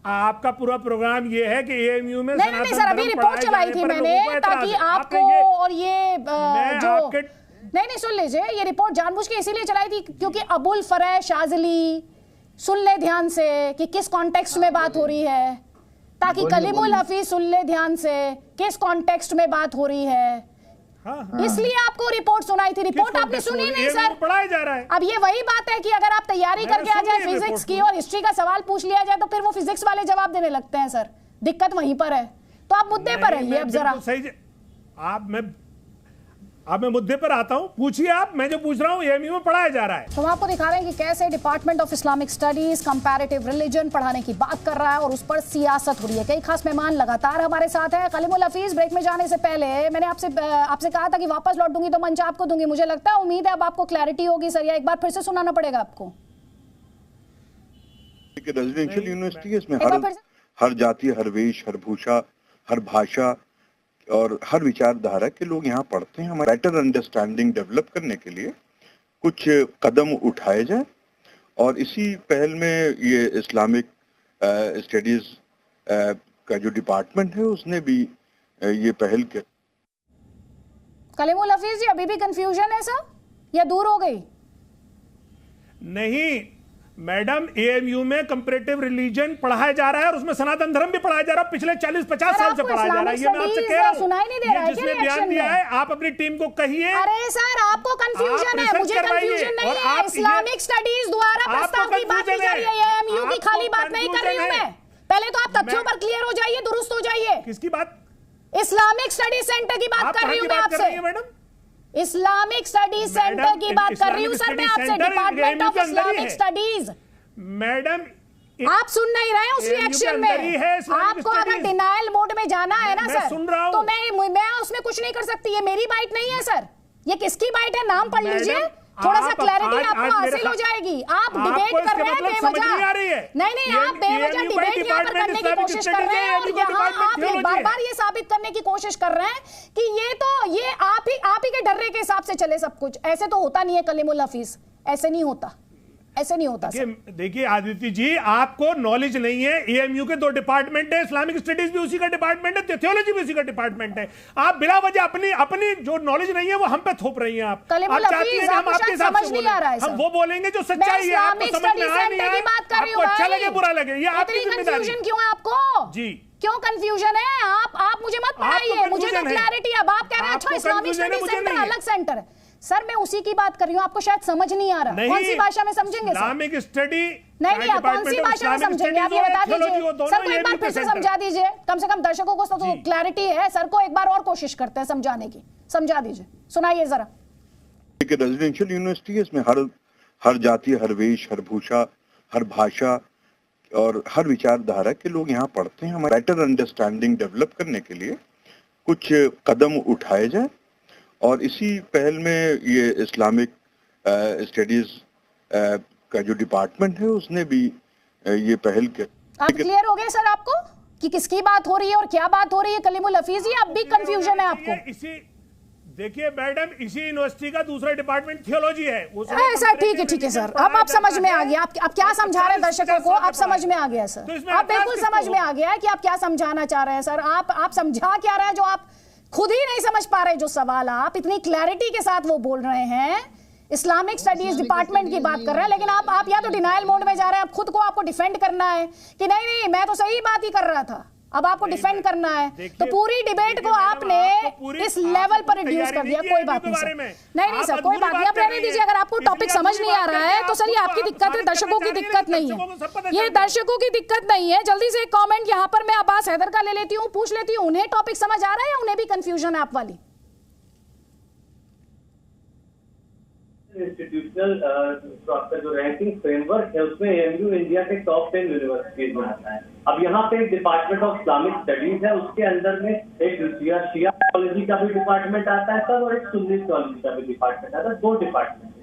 [SPEAKER 10] आपका पूरा प्रोग्राम ये है कि एएमयू में
[SPEAKER 1] नहीं सर, अभी रिपोर्ट चलाई थी मैंने ताकि आपको और ये जो नहीं सुन लीजिए, ये रिपोर्ट जानबूझ के इसीलिए चलाई थी क्योंकि अबुल फरह शाज़िली, सुन ले ध्यान से कि किस कॉन्टेक्स्ट में बात हो रही है, ताकि कलीमुल हफीज सुन ले ध्यान से किस कॉन्टेक्स्ट में बात हो रही है। इसलिए आपको रिपोर्ट सुनाई थी। रिपोर्ट आपने सुनी नहीं सर,
[SPEAKER 10] पढ़ाया जा रहा है।
[SPEAKER 1] अब ये वही बात है कि अगर आप तैयारी करके आ जाए फिजिक्स की और हिस्ट्री का सवाल पूछ लिया जाए तो फिर वो फिजिक्स वाले जवाब देने लगते हैं। सर दिक्कत वहीं पर है, तो आप मुद्दे पर रहिए। अब जरा
[SPEAKER 10] अब मैं मुद्दे पर आता हूं, पूछिए आप। मैं जो पूछ रहा हूं एएमयू में पढ़ाया जा रहा है।
[SPEAKER 1] तो हम आपको दिखा रहे हैं कि कैसे department of Islamic studies comparative religion पढ़ाने की बात कर रहा है और उस पर सियासत हो रही है। कई खास मेहमान लगातार हमारे साथ हैं। कलीमुल हफीज, ब्रेक में जाने से पहले मैंने आपसे कहा था कि वापस लौट दूंगी तो मंच आपको दूंगी। मुझे लगता है, उम्मीद है अब आपको क्लैरिटी होगी सर, या एक बार फिर से सुनाना पड़ेगा आपको?
[SPEAKER 2] रेजिडेंशियल यूनिवर्सिटी है, इसमें हर जाति, हर वेश, हर भूषा, हर भाषा और हर विचारधारा के लोग यहाँ पढ़ते हैं। हमारा बेटर अंडरस्टैंडिंग डेवलप करने के लिए कुछ कदम उठाए जाए और इसी पहल में ये इस्लामिक स्टडीज का जो डिपार्टमेंट है उसने भी ये पहल की।
[SPEAKER 1] कलीमुल हफीज जी, अभी भी कंफ्यूजन है सर या दूर हो गई?
[SPEAKER 10] नहीं मैडम, एएमयू में कंपैरेटिव रिलीजन पढ़ाया जा रहा है और उसमें सनातन धर्म भी पढ़ाया जा रहा है। पिछले 40-50 साल से पढ़ाया जा रहा है। ये मैं आपसे कह रहा हूं।
[SPEAKER 1] सुनाई नहीं दे रहा है
[SPEAKER 10] जिसने बयान दिया है, आप अपनी टीम को कहिए।
[SPEAKER 1] अरे सर आपको कंफ्यूजन है, मुझे कंफ्यूजन नहीं है। इस्लामिक स्टडीज द्वारा प्रस्ताव की बात की जा रही है, एएमयू की खाली बात नहीं कर रही हूं मैं। पहले तो आप तथ्यों पर क्लियर हो जाइए, दुरुस्त हो जाइए।
[SPEAKER 10] किसकी बात?
[SPEAKER 1] इस्लामिक स्टडीज सेंटर की बात कर रही हूं मैं आपसे।
[SPEAKER 10] मैडम
[SPEAKER 1] इस्लामिक स्टडीज सेंटर की बात कर रही हूं सर मैं आपसे, department of Islamic studies.
[SPEAKER 10] Madam
[SPEAKER 1] आप सुन नहीं रहे उस रिएक्शन में। आपको अगर डिनायल मोड में जाना है ना सर, तो मैं उसमें कुछ नहीं कर सकती। ये मेरी बाइट नहीं है सर, ये किसकी बाइट है? नाम पढ़ लीजिए, थोड़ा सा क्लैरिटी आपको हासिल हो जाएगी। आप डिबेट कर रहे हैं बेवजह। नहीं आप बेवजह डिबेट यहाँ पर करने की कोशिश कर रहे हैं और यहाँ आप बार बार ये साबित करने की कोशिश कर रहे हैं कि ये आप ही के डर्रे के हिसाब से चले सब कुछ। ऐसे तो होता नहीं है कलीमुल हफीज, ऐसे नहीं होता, ऐसे नहीं होता।
[SPEAKER 10] देखिए आदित्य जी, आपको नॉलेज नहीं है। एएमयू के 2 डिपार्टमेंट है, इस्लामिक स्टडीज भी उसी का डिपार्टमेंट है, थियोलॉजी भी उसी का डिपार्टमेंट है। आप बिला वजह अपनी जो नॉलेज नहीं है वो हम पे थोप रही हैं। आप चाहती हैं कि हम आपके हिसाब से बोलें। हम वो बोलेंगे जो सच्चाई है, आपको समझ में आए नहीं आए, आपको अच्छा लगे बुरा लगे, ये आपकी जिम्मेदारी।
[SPEAKER 1] क्यों है आपको जी? क्यों कंफ्यूजन है? आप मुझे मत पढ़ाइए, मुझे तो क्लैरिटी। अब आप कह रहे हैं अच्छा इस्लामिक स्टडीज सेंटर अलग सेंटर है। सर मैं उसी की बात कर रही हूँ, आपको शायद समझ नहीं आ रहा। कौन सी भाषा में समझेंगे?
[SPEAKER 10] इस्लामिक स्टडी
[SPEAKER 1] नहीं, कौन सी भाषा में समझेंगे आप ये बता दीजिए। सर को एक बार फिर से समझा दीजिए, कम से कम दर्शकों को तो क्लैरिटी है। सर को एक बार और कोशिश करते हैं समझाने की, समझा दीजिए, सुनाइए जरा।
[SPEAKER 2] रेजिडेंशियल यूनिवर्सिटी है, इसमें हर जाति, हर वेश, हर भूषा, हर भाषा और हर विचारधारा के लोग यहाँ पढ़ते हैं। हमारा बेटर अंडरस्टैंडिंग डेवलप करने के लिए कुछ कदम उठाए जाए, और इसी पहल में ये इस्लामिक स्टडीज का जो डिपार्टमेंट है उसने भी ये पहल की।
[SPEAKER 1] आप क्लियर हो गए सर आपको कि किसकी बात हो रही है और क्या बात हो रही है? कलीमुल हफीज, ये अब भी कंफ्यूजन है आपको?
[SPEAKER 10] इसी देखिए मैडम, इसी यूनिवर्सिटी का दूसरा डिपार्टमेंट थियोलॉजी है।
[SPEAKER 1] सर ठीक है सर, अब आप समझ में आ गया। आप क्या समझा रहे हैं दर्शकों को? आप समझ में आ गया सर, आप बिल्कुल समझ में आ गया है कि आप क्या समझाना चाह रहे हैं सर। आप समझा क्या रहे हैं जो आप खुद ही नहीं समझ पा रहे? जो सवाल आप इतनी क्लैरिटी के साथ वो बोल रहे हैं, इस्लामिक स्टडीज डिपार्टमेंट की बात कर रहे हैं, लेकिन आप या तो डिनायल मोड में जा रहे हैं, आप खुद को आपको डिफेंड करना है कि नहीं मैं तो सही बात ही कर रहा था, अब आपको डिफेंड करना है। तो पूरी डिबेट को आपने इस लेवल पर रिड्यूस कर दिया। कोई बात नहीं सर, नहीं सर, कोई बात नहीं, आप रहने दीजिए। अगर आपको टॉपिक समझ नहीं आ रहा है तो सर ये आपकी दिक्कत है, दर्शकों की दिक्कत नहीं है। ये दर्शकों की दिक्कत नहीं है। जल्दी से एक कमेंट यहाँ पर मैं अब्बास हैदर का ले लेती हूँ, पूछ लेती हूँ, उन्हें टॉपिक समझ आ रहा है या उन्हें भी कंफ्यूजन है आप वाली?
[SPEAKER 11] इंस्टीट्यूशनल आपका जो रैंकिंग फ्रेमवर्क है उसमें एएमयू इंडिया के टॉप 10 यूनिवर्सिटीज में आता है। अब यहाँ पे डिपार्टमेंट ऑफ इस्लामिक स्टडीज है, उसके अंदर में एक शिया थियोलॉजी का भी डिपार्टमेंट आता है सर, और एक सुन्नी थियोलॉजी का भी डिपार्टमेंट आता है। 2 डिपार्टमेंट।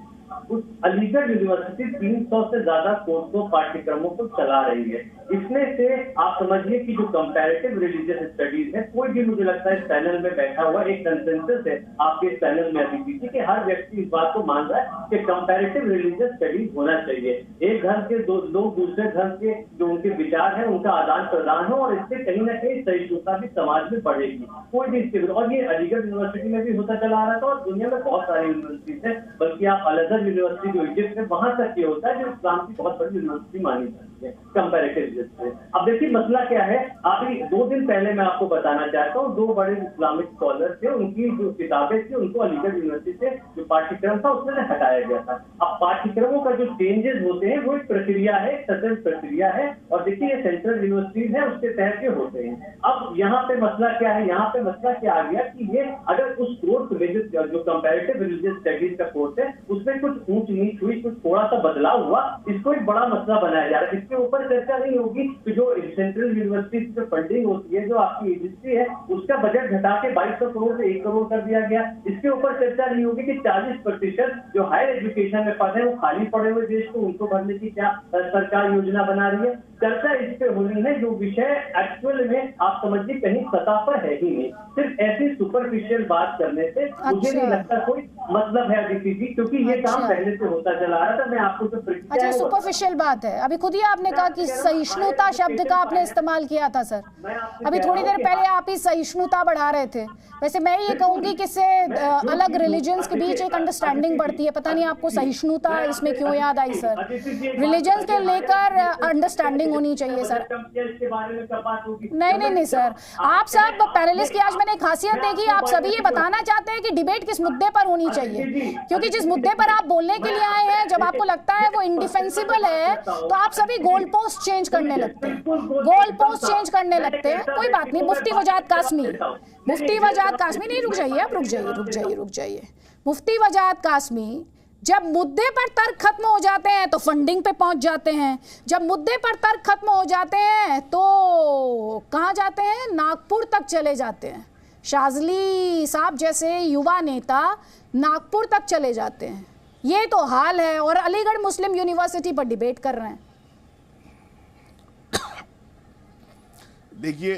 [SPEAKER 11] उस अलीगढ़ यूनिवर्सिटी 300 से ज्यादा कोर्सों पाठ्यक्रमों को चला रही है। इसमें से आप समझिए कि जो कंपैरेटिव रिलीजियस स्टडीज है, कोई भी मुझे लगता है इस पैनल में बैठा हुआ एक कंसेंसस है आपके इस पैनल में अभी भी कि हर व्यक्ति इस बात को मान रहा है कि कंपैरेटिव रिलीजियस स्टडीज होना चाहिए। एक घर के लोग दूसरे घर के जो उनके विचार है उनका आदान प्रदान हो, और इससे कहीं ना कहीं सहिष्णुता भी समाज में बढ़ेगी। कोई भी इसके, और ये अलीगढ़ यूनिवर्सिटी में भी होता चला आ रहा था, और दुनिया में बहुत सारी यूनिवर्सिटीज है, बल्कि आप अल अज़हर यूनिवर्सिटी जो इजिप्ट में, वहां तक ये होता है जो इस्लाम की बहुत बड़ी यूनिवर्सिटी मानी जाती है कंपैरेटिव से। अब देखिए मसला क्या है, अभी 2 दिन पहले मैं आपको बताना चाहता हूँ, 2 बड़े इस्लामिक स्कॉलर थे, उनकी जो किताबें थी उनको अलीगढ़ यूनिवर्सिटी से जो पाठ्यक्रम था उसमें हटाया गया था। अब पाठ्यक्रमों का जो चेंजेस होते हैं वो एक प्रक्रिया है, एक सचल प्रक्रिया है, और देखिए ये सेंट्रल यूनिवर्सिटीज है उसके तहत के होते हैं। अब यहाँ पे मसला क्या है, यहाँ पे मसला क्या आ गया कि ये अगर उस कोर्स में जो कंपैरेटिव रिलीजियस स्टडीज का कोर्स है उसमें कुछ ऊंच नीच हुई, कुछ थोड़ा सा बदलाव हुआ, इसको एक बड़ा मसला बनाया जा रहा है। इसके ऊपर चर्चा नहीं होगी कि जो सेंट्रल यूनिवर्सिटी की जो फंडिंग होती है, जो आपकी एजेंसी है, उसका बजट घटा के 2200 करोड़ से 1 करोड़ कर दिया गया। इसके ऊपर चर्चा नहीं होगी कि 40% जो हायर एजुकेशन में पद है वो खाली पड़े हुए देश को उनको भरने की क्या सरकार योजना बना रही है। चर्चा इस पे होनी है जो विषय एक्चुअल में आप समझिए कहीं सतह पर है ही नहीं। सिर्फ ऐसी सुपरफिशियल बात करने से मुझे नहीं लगता कोई मतलब है अदिति जी, क्योंकि ये काम पहले से होता चला आ रहा था। मैं आपको जो
[SPEAKER 1] अच्छा सुपरफिशियल बात है, अभी खुद ही आपने कहा कि सहिष्णुता शब्द का आपने इस्तेमाल किया था सर, अभी थोड़ी देर पहले आप ही सहिष्णुता बढ़ा रहे थे। वैसे मैं ये कहूंगी कि इससे अलग रिलीजन्स के बीच एक अंडरस्टैंडिंग बढ़ती है। पता नहीं आपको सहिष्णुता इसमें क्यों याद आई सर? रिलीजन्स के लेकर अंडरस्टैंडिंग होनी चाहिए सर। नहीं सर, आप सब पैनलिस्ट की आज मैंने खासियत देखी, आप सभी ये बताना चाहते हैं कि डिबेट किस मुद्दे पर होनी चाहिए, क्योंकि जिस मुद्दे पर आप बोलने के लिए आए हैं, जब आपको लगता है वो इंडिफेंसिबल है तो आप सभी गोल पोस्ट चेंज करने लगते हैं, गोल पोस्ट चेंज करने लगते हैं। कोई बात नहीं, मुफ्ती वजाहत कासमी, मुफ्ती वजाहत कासमी, नहीं रुक जाइए आप, रुक जाइए। मुफ्ती वजाहत कासमी, जब मुद्दे पर तर्क खत्म हो जाते हैं तो फंडिंग पे पहुंच जाते हैं, जब मुद्दे पर तर्क खत्म हो जाते हैं तो कहाँ जाते हैं? नागपुर तक चले जाते हैं। शाजली साहब जैसे युवा नेता नागपुर तक चले जाते हैं। ये तो हाल है, और अलीगढ़ मुस्लिम यूनिवर्सिटी पर डिबेट कर रहे हैं।
[SPEAKER 9] देखिए,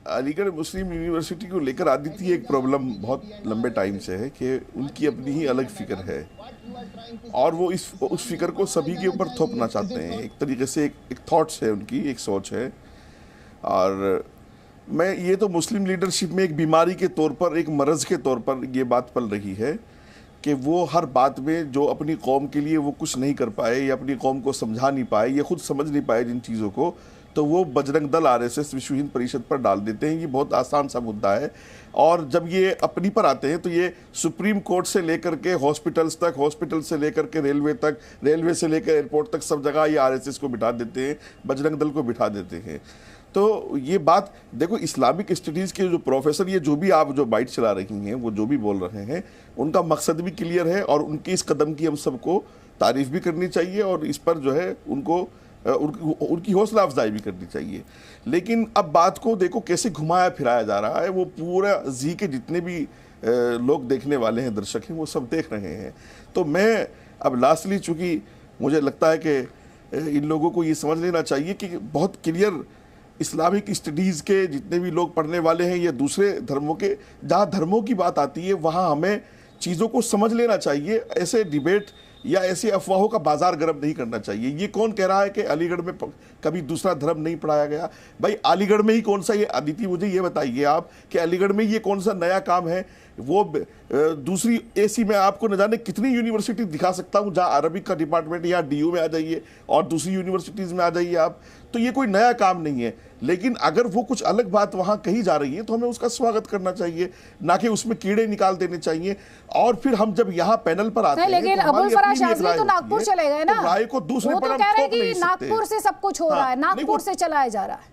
[SPEAKER 9] अलीगढ़ मुस्लिम यूनिवर्सिटी को लेकर आदित्य एक प्रॉब्लम बहुत लंबे टाइम से है कि उनकी अपनी ही अलग फिक्र है, और वो उस फिक्र को सभी के ऊपर थोपना चाहते हैं। एक तरीके से एक थॉट्स है उनकी, एक सोच है। और मैं ये तो मुस्लिम लीडरशिप में एक बीमारी के तौर पर, एक मर्ज़ के तौर पर ये बात पल रही है कि वो हर बात में जो अपनी कौम के लिए वो कुछ नहीं कर पाए, या अपनी कौम को समझा नहीं पाए, या खुद समझ नहीं पाए जिन चीज़ों को, तो वो बजरंग दल RSS विश्व हिंद परिषद पर डाल देते हैं। ये बहुत आसान सा मुद्दा है। और जब ये अपनी पर आते हैं तो ये सुप्रीम कोर्ट से लेकर के हॉस्पिटल्स तक, हॉस्पिटल से लेकर के रेलवे तक, रेलवे से लेकर एयरपोर्ट तक, सब जगह ये RSS को बिठा देते हैं, बजरंग दल को बिठा देते हैं। तो ये बात देखो, इस्लामिक स्टडीज़ के जो प्रोफेसर, ये जो भी आप जो बाइट चला रही हैं, वो जो भी बोल रहे हैं, उनका मकसद भी क्लियर है, और उनके इस कदम की हम सबको तारीफ भी करनी चाहिए, और इस पर जो है उनको उनकी हौसला अफजाई भी करनी चाहिए। लेकिन अब बात को देखो कैसे घुमाया फिराया जा रहा है, वो पूरा जी के जितने भी लोग देखने वाले हैं, दर्शक हैं, वो सब देख रहे हैं। तो मैं अब लास्टली, चूंकि मुझे लगता है कि इन लोगों को ये समझ लेना चाहिए कि बहुत क्लियर इस्लामिक स्टडीज़ के जितने भी लोग पढ़ने वाले हैं या दूसरे धर्मों के, जहाँ धर्मों की बात आती है वहाँ हमें चीज़ों को समझ लेना चाहिए। ऐसे डिबेट या ऐसी अफवाहों का बाजार गर्म नहीं करना चाहिए। ये कौन कह रहा है कि अलीगढ़ में कभी दूसरा धर्म नहीं पढ़ाया गया? भाई अलीगढ़ में ही कौन सा, ये अदिति मुझे ये बताइए आप कि अलीगढ़ में ये कौन सा नया काम है? वो दूसरी एसी में आपको न जाने कितनी यूनिवर्सिटी दिखा सकता हूँ जहाँ अरबिक का डिपार्टमेंट, या DU में आ जाइए और दूसरी यूनिवर्सिटीज़ में आ जाइए आप। तो ये कोई नया काम नहीं है। लेकिन अगर वो कुछ अलग बात वहाँ कही जा रही है तो हमें उसका स्वागत करना चाहिए, ना कि उसमें कीड़े निकाल देने चाहिए। और फिर हम जब यहाँ पैनल पर आते हैं,
[SPEAKER 1] लेकिन अबुल फराज शाज़ली तो नागपुर चले गए ना,
[SPEAKER 9] राय को दूसरे पर
[SPEAKER 1] तो कह रहे हैं कि नागपुर से सब कुछ हो रहा है, नागपुर से चलाया जा रहा है।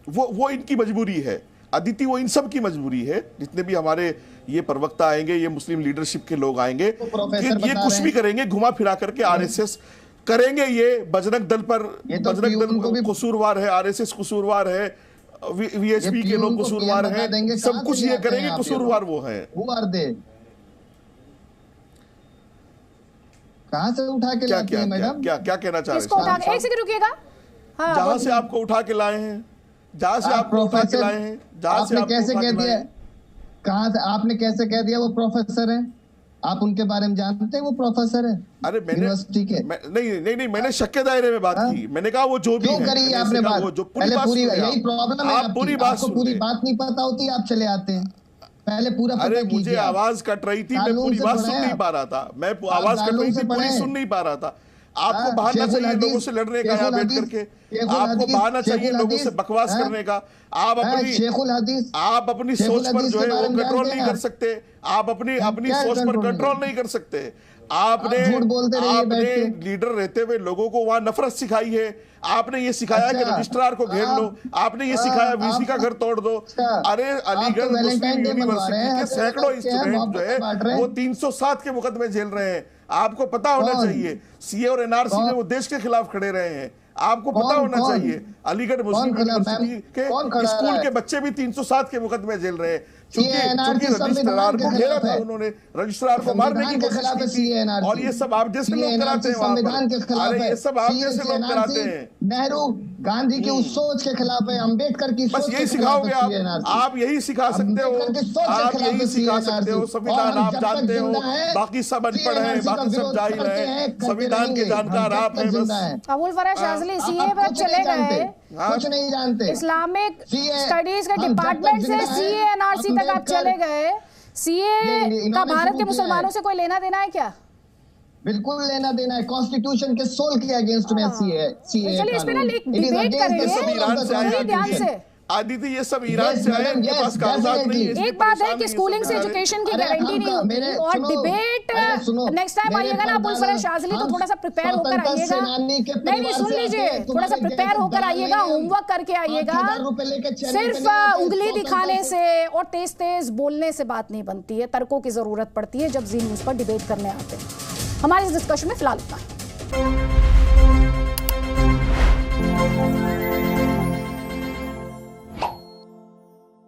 [SPEAKER 9] वो इनकी मजबूरी है अदिति, वो इन सब की मजबूरी है। जितने भी हमारे ये प्रवक्ता आएंगे, ये मुस्लिम लीडरशिप के लोग आएंगे, ये कुछ भी करेंगे घुमा फिरा करके RSS करेंगे, ये बजरंग दल पर, बजरंग दल कसूरवार है, RSS कसूरवार है, VHP के लोग कसूरवार हैं, सब कुछ ये करेंगे, कसूरवार वो हैं।
[SPEAKER 7] कहां से उठा के लाते हैं मैडम?
[SPEAKER 9] क्या कहना चाह रहे
[SPEAKER 1] हैं? एक सेकंड रुकिएगा।
[SPEAKER 9] जहां से आपको उठा के लाए हैं, जहां से आपको उठा के लाए हैं, जहां से आपको
[SPEAKER 7] कैसे कह दिया, कहां से आपने कैसे कह दिया वो प्रोफेसर हैं? आप उनके बारे में जानते हैं वो प्रोफेसर है?
[SPEAKER 9] अरे यूनिवर्सिटी के नहीं, मैंने शक के दायरे में बात की। मैंने कहा वो जो भी
[SPEAKER 7] क्यों करी आपने बात?
[SPEAKER 9] वो जो पूरी
[SPEAKER 7] यही प्रॉब्लम है, आपको पूरी बात नहीं पता होती, आप चले आते हैं। पहले पूरा
[SPEAKER 9] अरे मुझे आवाज कट रही थी, मैं पूरी बात सुन नहीं पा रहा था, मैं आवाज कट रही थी, पूरी सुन नहीं पा रहा था। आपको बहाना चाहिए लोगों से लड़ने का, यहाँ बैठ करके आपको बहाना चाहिए लोगों से बकवास करने का। आप अपनी सोच पर जो है वो कंट्रोल नहीं कर सकते, आप अपनी सोच पर कंट्रोल नहीं कर सकते। आपने लीडर रहते हुए लोगों को वहां नफरत सिखाई है। आपने ये सिखाया कि रजिस्ट्रार को घेर लो, आपने ये सिखाया VC का घर तोड़ दो। अरे अलीगढ़ मुस्लिम यूनिवर्सिटी के सैकड़ों स्टूडेंट जो है वो 307 के मुकदमे झेल रहे हैं। आपको पता होना चाहिए, CA और NRC में वो देश के खिलाफ खड़े रहे हैं। आपको पता होना चाहिए अलीगढ़ मुस्लिम यूनिवर्सिटी के स्कूल के बच्चे भी 307 के मुकदमे झेल रहे हैं, चूंकि रजिस्ट्रार को घेरा था उन्होंने, रजिस्ट्रार को मारने की कोशिश की थी। और ये सब आप जैसे लोग कराते हैं वहां पर। अरे ये सब आप जैसे लोग कराते हैं।
[SPEAKER 7] नेहरू गांधी की उस सोच के खिलाफ है, अम्बेडकर की
[SPEAKER 9] बस यही सिखाओगे आप यही सिखा सकते हो, आप यही सिखा सकते हो। संविधान आप जानते हो, बाकी सब अनपढ़ हैं, बाकी सब जाहिल हैं, संविधान के जानकार आप हैं बस।
[SPEAKER 1] अबुल फराज शाज़ली CA पर चले गए,
[SPEAKER 7] कुछ नहीं जानते।
[SPEAKER 1] इस्लामिक स्टडीज के डिपार्टमेंट से CA NRC तक आप चले गए। CA का भारत के मुसलमानों से कोई लेना देना है क्या?
[SPEAKER 7] बिल्कुल लेना देना है, कॉन्स्टिट्यूशन के सोल के अगेंस्ट में CA।
[SPEAKER 1] चलिए इस पे ना डिबेट करेंगे ध्यान से।
[SPEAKER 9] आदिति ये सब ईरान से आए, इनके पास कागजात नहीं है।
[SPEAKER 1] एक बात है कि स्कूलिंग से एजुकेशन की गारंटी नहीं होती, और डिबेट नेक्स्ट टाइम आइएगा ना अबुल फराज शाज़ली तो थोड़ा सा प्रिपेयर होकर आइएगा। नहीं सुन लीजिए, थोड़ा सा प्रिपेयर होकर आइएगा, होमवर्क करके आइएगा। सिर्फ उंगली दिखाने से और तेज तेज बोलने से बात नहीं बनती है, तर्कों की जरूरत पड़ती है जब जी न्यूज़ पर डिबेट करने आते हैं। हमारे इस डिस्कशन में फिलहाल इतना।